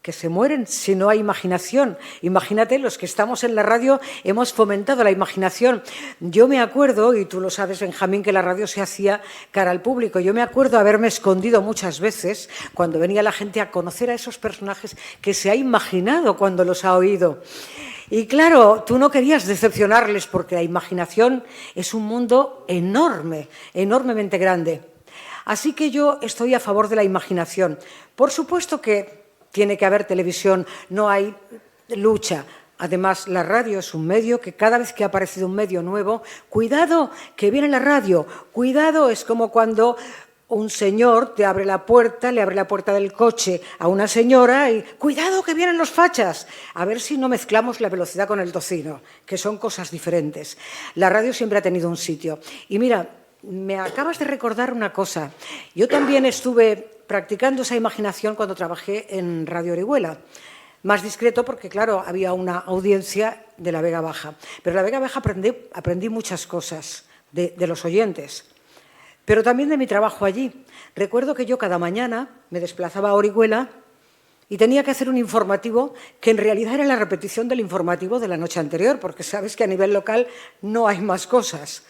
que se mueren si no hay imaginación. Imagínate, los que estamos en la radio hemos fomentado la imaginación. Yo me acuerdo, y tú lo sabes, Benjamín, que la radio se hacía cara al público. Yo me acuerdo haberme escondido muchas veces cuando venía la gente a conocer a esos personajes que se ha imaginado cuando los ha oído. Y claro, tú no querías decepcionarles porque la imaginación es un mundo enorme, enormemente grande. Así que yo estoy a favor de la imaginación. Por supuesto que tiene que haber televisión, no hay lucha. Además, la radio es un medio que cada vez que ha aparecido un medio nuevo, cuidado que viene la radio, cuidado, es como cuando un señor te abre la puerta, le abre la puerta del coche a una señora y ¡cuidado que vienen los fachas! A ver si no mezclamos la velocidad con el tocino, que son cosas diferentes. La radio siempre ha tenido un sitio. Y mira, me acabas de recordar una cosa. Yo también estuve practicando esa imaginación cuando trabajé en Radio Orihuela. Más discreto porque, claro, había una audiencia de la Vega Baja. Pero en la Vega Baja aprendí muchas cosas de los oyentes, pero también de mi trabajo allí. Recuerdo que yo cada mañana me desplazaba a Orihuela y tenía que hacer un informativo que en realidad era la repetición del informativo de la noche anterior, porque sabes que a nivel local no hay más cosas.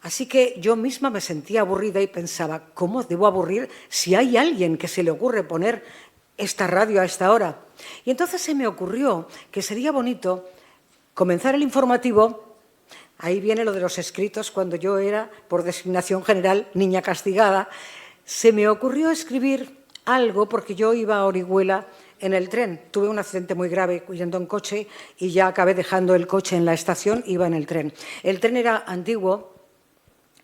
Así que yo misma me sentía aburrida y pensaba, ¿cómo debo aburrir si hay alguien que se le ocurre poner esta radio a esta hora? Y entonces se me ocurrió que sería bonito comenzar el informativo. Ahí viene lo de los escritos, cuando yo era, por designación general, niña castigada. Se me ocurrió escribir algo porque yo iba a Orihuela en el tren. Tuve un accidente muy grave yendo en coche y ya acabé dejando el coche en la estación, iba en el tren. El tren era antiguo,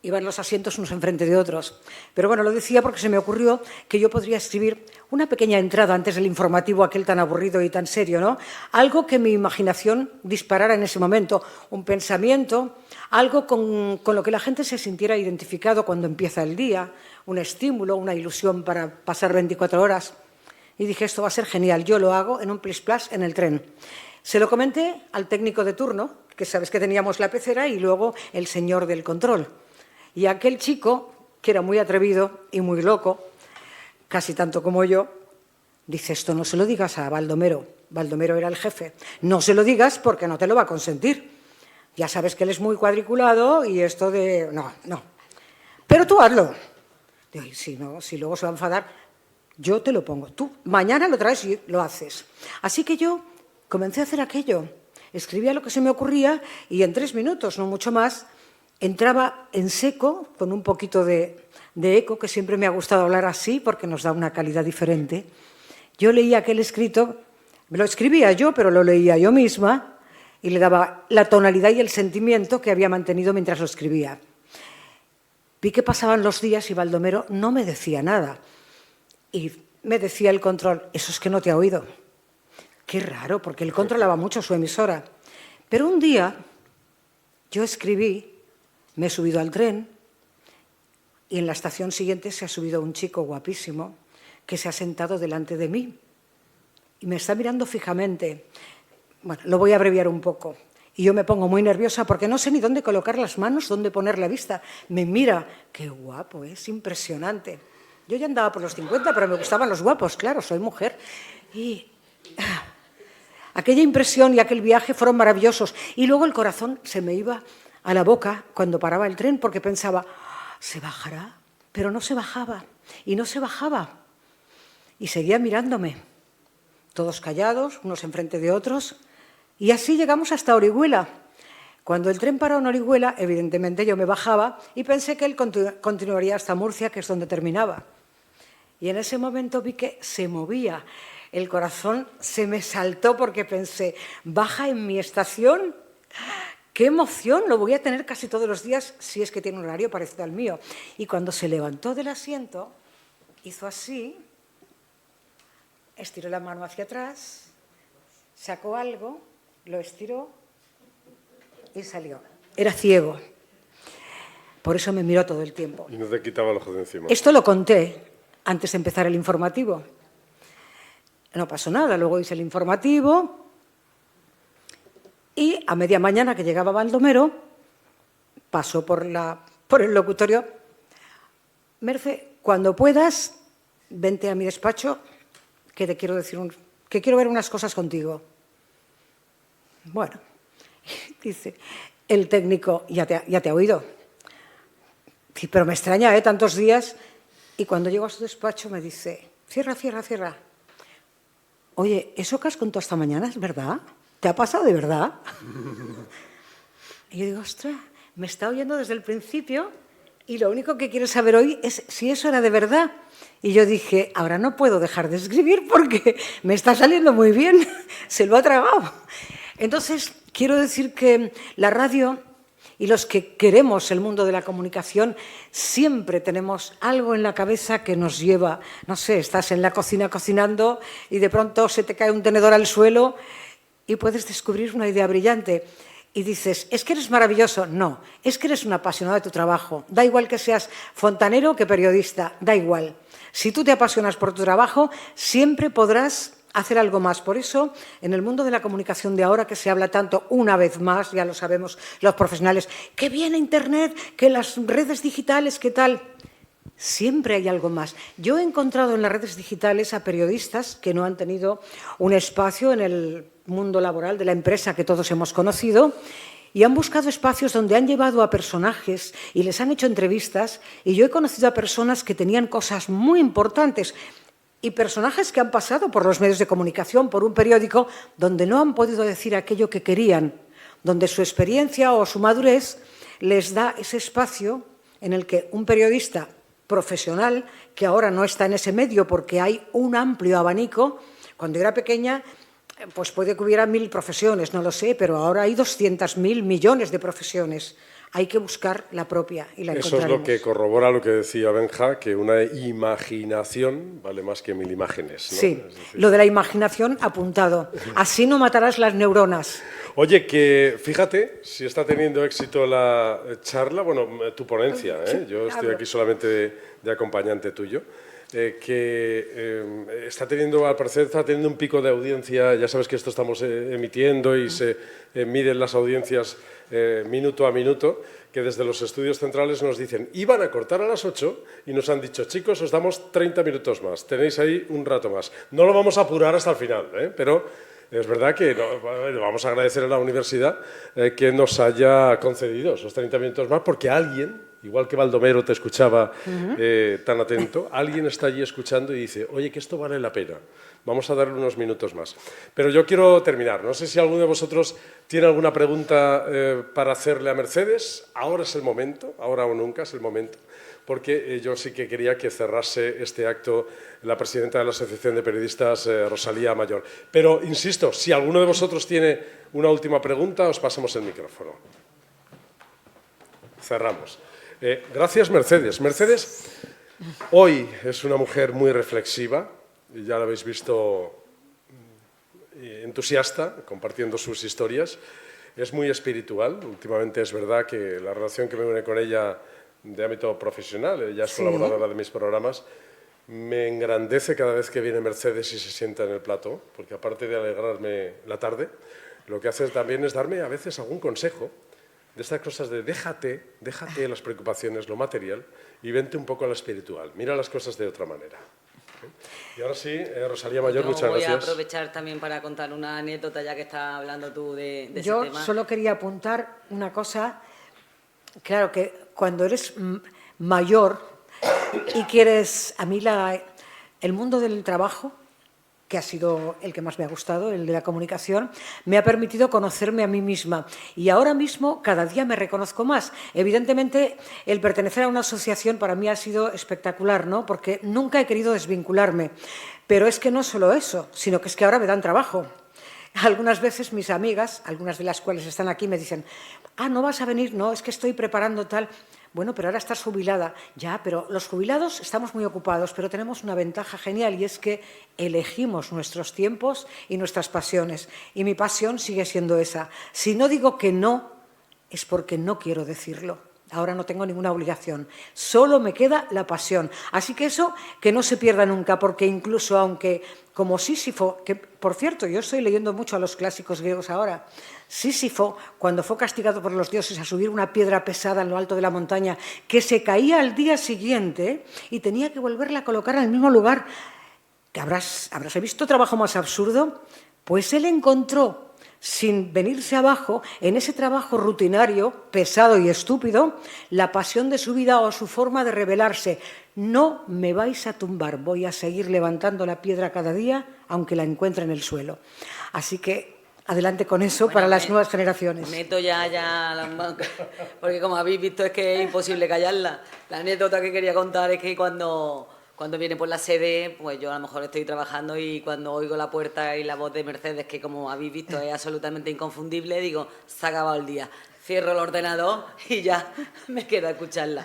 iban los asientos unos enfrente de otros. Pero bueno, lo decía porque se me ocurrió que yo podría escribir una pequeña entrada antes del informativo, aquel tan aburrido y tan serio, ¿no? Algo que mi imaginación disparara en ese momento, un pensamiento, algo con lo que la gente se sintiera identificado cuando empieza el día, un estímulo, una ilusión para pasar 24 horas. Y dije, esto va a ser genial, yo lo hago en un plis-plas en el tren. Se lo comenté al técnico de turno, que sabes que teníamos la pecera, y luego el señor del control. Y aquel chico, que era muy atrevido y muy loco, casi tanto como yo, dice, esto no se lo digas a Baldomero. Baldomero era el jefe. No se lo digas porque no te lo va a consentir. Ya sabes que él es muy cuadriculado y esto de... No. Pero tú hazlo. Digo, si luego se va a enfadar, yo te lo pongo. Tú mañana lo traes y lo haces. Así que yo comencé a hacer aquello. Escribía lo que se me ocurría y en 3 minutos, no mucho más, entraba en seco, con un poquito de eco, que siempre me ha gustado hablar así porque nos da una calidad diferente. Yo leía aquel escrito, me lo escribía yo, pero lo leía yo misma y le daba la tonalidad y el sentimiento que había mantenido mientras lo escribía. Vi que pasaban los días y Baldomero no me decía nada. Y me decía el control, eso es que no te ha oído. Qué raro, porque él controlaba mucho su emisora. Pero un día yo escribí, me he subido al tren y en la estación siguiente se ha subido un chico guapísimo que se ha sentado delante de mí y me está mirando fijamente. Bueno, lo voy a abreviar un poco. Y yo me pongo muy nerviosa porque no sé ni dónde colocar las manos, dónde poner la vista. Me mira, qué guapo, es impresionante. Yo ya andaba por los 50, pero me gustaban los guapos, claro, soy mujer. Y aquella impresión y aquel viaje fueron maravillosos. Y luego el corazón se me iba a la boca cuando paraba el tren porque pensaba, ¿se bajará? Pero no se bajaba, y no se bajaba. Y seguía mirándome, todos callados, unos enfrente de otros. Y así llegamos hasta Orihuela. Cuando el tren paró en Orihuela, evidentemente yo me bajaba y pensé que él continuaría hasta Murcia, que es donde terminaba. Y en ese momento vi que se movía. El corazón se me saltó porque pensé, ¿baja en mi estación? ¡Qué emoción! Lo voy a tener casi todos los días si es que tiene un horario parecido al mío. Y cuando se levantó del asiento, hizo así, estiró la mano hacia atrás, sacó algo, lo estiró y salió. Era ciego. Por eso me miró todo el tiempo. Y no te quitaba el ojo de encima. Esto lo conté antes de empezar el informativo. No pasó nada, luego hice el informativo y a media mañana que llegaba Baldomero, pasó por el locutorio. Merce, cuando puedas, vente a mi despacho, que te quiero decir que quiero ver unas cosas contigo. Bueno, dice el técnico, ya te ha oído. Sí, pero me extraña, tantos días. Y cuando llego a su despacho me dice, cierra. Oye, ¿eso que has contado esta mañana es verdad? ¿Te ha pasado de verdad? Y yo digo, ostras, me está oyendo desde el principio y lo único que quiere saber hoy es si eso era de verdad. Y yo dije, ahora no puedo dejar de escribir porque me está saliendo muy bien, se lo ha tragado. Entonces, quiero decir que la radio y los que queremos el mundo de la comunicación siempre tenemos algo en la cabeza que nos lleva, no sé, estás en la cocina cocinando y de pronto se te cae un tenedor al suelo y puedes descubrir una idea brillante. Y dices, ¿es que eres maravilloso? No, es que eres un apasionado de tu trabajo. Da igual que seas fontanero que periodista, da igual. Si tú te apasionas por tu trabajo, siempre podrás hacer algo más. Por eso, en el mundo de la comunicación de ahora, que se habla tanto, una vez más, ya lo sabemos los profesionales, que viene Internet, que las redes digitales, ¿qué tal? Siempre hay algo más. Yo he encontrado en las redes digitales a periodistas que no han tenido un espacio en el mundo laboral de la empresa que todos hemos conocido y han buscado espacios donde han llevado a personajes y les han hecho entrevistas, y yo he conocido a personas que tenían cosas muy importantes y personajes que han pasado por los medios de comunicación, por un periódico, donde no han podido decir aquello que querían, donde su experiencia o su madurez les da ese espacio en el que un periodista profesional, que ahora no está en ese medio porque hay un amplio abanico, cuando era pequeña, pues puede que hubiera 1000 profesiones, no lo sé, pero ahora hay 200.000 millones de profesiones. Hay que buscar la propia y la encontraremos. Eso es lo que corrobora lo que decía Benja, que una imaginación vale más que 1000 imágenes, ¿no? Sí, es decir, lo de la imaginación apuntado. Así no matarás las neuronas. Oye, que fíjate si está teniendo éxito la charla, bueno, tu ponencia, ¿eh? Yo estoy aquí solamente de acompañante tuyo. Está teniendo, al parecer, está teniendo un pico de audiencia. Ya sabes que esto estamos emitiendo y se miden las audiencias minuto a minuto, que desde los estudios centrales nos dicen, iban a cortar a las 8 y nos han dicho, chicos, os damos 30 minutos más, tenéis ahí un rato más. No lo vamos a apurar hasta el final, pero Es verdad que vamos a agradecer a la universidad que nos haya concedido esos 30 minutos más, porque alguien, igual que Baldomero te escuchaba tan atento, alguien está allí escuchando y dice, oye, que esto vale la pena, vamos a darle unos minutos más. Pero yo quiero terminar, no sé si alguno de vosotros tiene alguna pregunta para hacerle a Mercedes. Ahora es el momento, ahora o nunca es el momento, porque yo sí que quería que cerrase este acto la presidenta de la Asociación de Periodistas, Rosalía Mayor. Pero, insisto, si alguno de vosotros tiene una última pregunta, os pasamos el micrófono. Cerramos. Gracias, Mercedes. Mercedes hoy es una mujer muy reflexiva, y ya la habéis visto entusiasta, compartiendo sus historias. Es muy espiritual. Últimamente es verdad que la relación que me une con ella de ámbito profesional, ella es colaboradora de mis programas, me engrandece cada vez que viene Mercedes y se sienta en el plató, porque aparte de alegrarme la tarde, lo que hace también es darme a veces algún consejo de estas cosas de déjate las preocupaciones, lo material, y vente un poco a lo espiritual. Mira las cosas de otra manera. Y ahora sí, Rosalía Mayor, muchas gracias. Voy a aprovechar también para contar una anécdota, ya que estás hablando tú de ese tema. Yo solo quería apuntar una cosa. Claro que cuando eres mayor y quieres... A mí el mundo del trabajo, que ha sido el que más me ha gustado, el de la comunicación, me ha permitido conocerme a mí misma. Y ahora mismo cada día me reconozco más. Evidentemente, el pertenecer a una asociación para mí ha sido espectacular, ¿no? Porque nunca he querido desvincularme. Pero es que no solo eso, sino que es que ahora me dan trabajo. Algunas veces mis amigas, algunas de las cuales están aquí, me dicen, ¿no vas a venir? No, es que estoy preparando tal. Bueno, pero ahora estás jubilada. Ya, pero los jubilados estamos muy ocupados, pero tenemos una ventaja genial y es que elegimos nuestros tiempos y nuestras pasiones. Y mi pasión sigue siendo esa. Si no digo que no, es porque no quiero decirlo. Ahora no tengo ninguna obligación. Solo me queda la pasión. Así que eso que no se pierda nunca, porque incluso aunque como Sísifo, que por cierto yo estoy leyendo mucho a los clásicos griegos ahora, Sísifo, cuando fue castigado por los dioses a subir una piedra pesada en lo alto de la montaña, que se caía al día siguiente y tenía que volverla a colocar en el mismo lugar, ¿que habrás visto trabajo más absurdo? Pues él encontró, sin venirse abajo, en ese trabajo rutinario, pesado y estúpido, la pasión de su vida o su forma de rebelarse. No me vais a tumbar, voy a seguir levantando la piedra cada día, aunque la encuentre en el suelo. Así que adelante con eso para las nuevas generaciones. Meto ya las manos, porque como habéis visto es que es imposible callarla. La anécdota que quería contar es que cuando viene por la sede, pues yo a lo mejor estoy trabajando y cuando oigo la puerta y la voz de Mercedes, que como habéis visto es absolutamente inconfundible, digo, se ha acabado el día. Cierro el ordenador y ya me quedo a escucharla.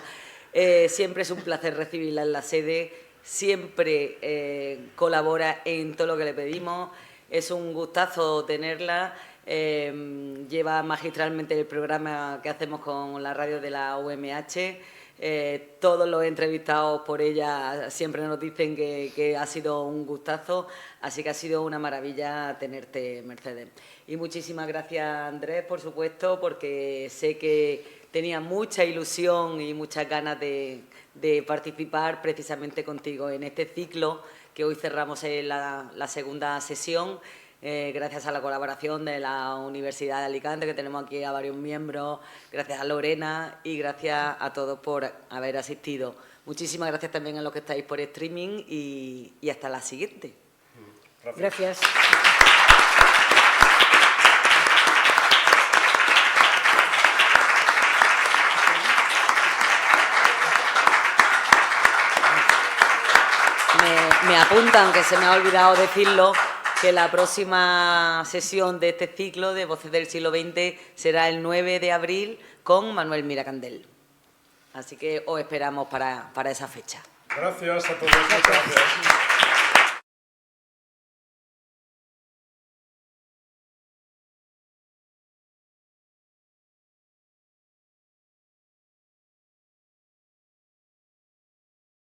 Siempre es un placer recibirla en la sede, siempre colabora en todo lo que le pedimos, es un gustazo tenerla. Lleva magistralmente el programa que hacemos con la radio de la UMH. Todos los entrevistados por ella siempre nos dicen que ha sido un gustazo, así que ha sido una maravilla tenerte, Mercedes. Y muchísimas gracias, Andrés, por supuesto, porque sé que tenía mucha ilusión y muchas ganas de participar precisamente contigo en este ciclo que hoy cerramos en la segunda sesión. Gracias a la colaboración de la Universidad de Alicante, que tenemos aquí a varios miembros, gracias a Lorena y gracias a todos por haber asistido. Muchísimas gracias también a los que estáis por streaming y hasta la siguiente. Gracias. Me apunta, aunque se me ha olvidado decirlo, que la próxima sesión de este ciclo de Voces del Siglo XX será el 9 de abril con Manuel Miracandel. Así que os esperamos para esa fecha. Gracias a todos. Muchas gracias.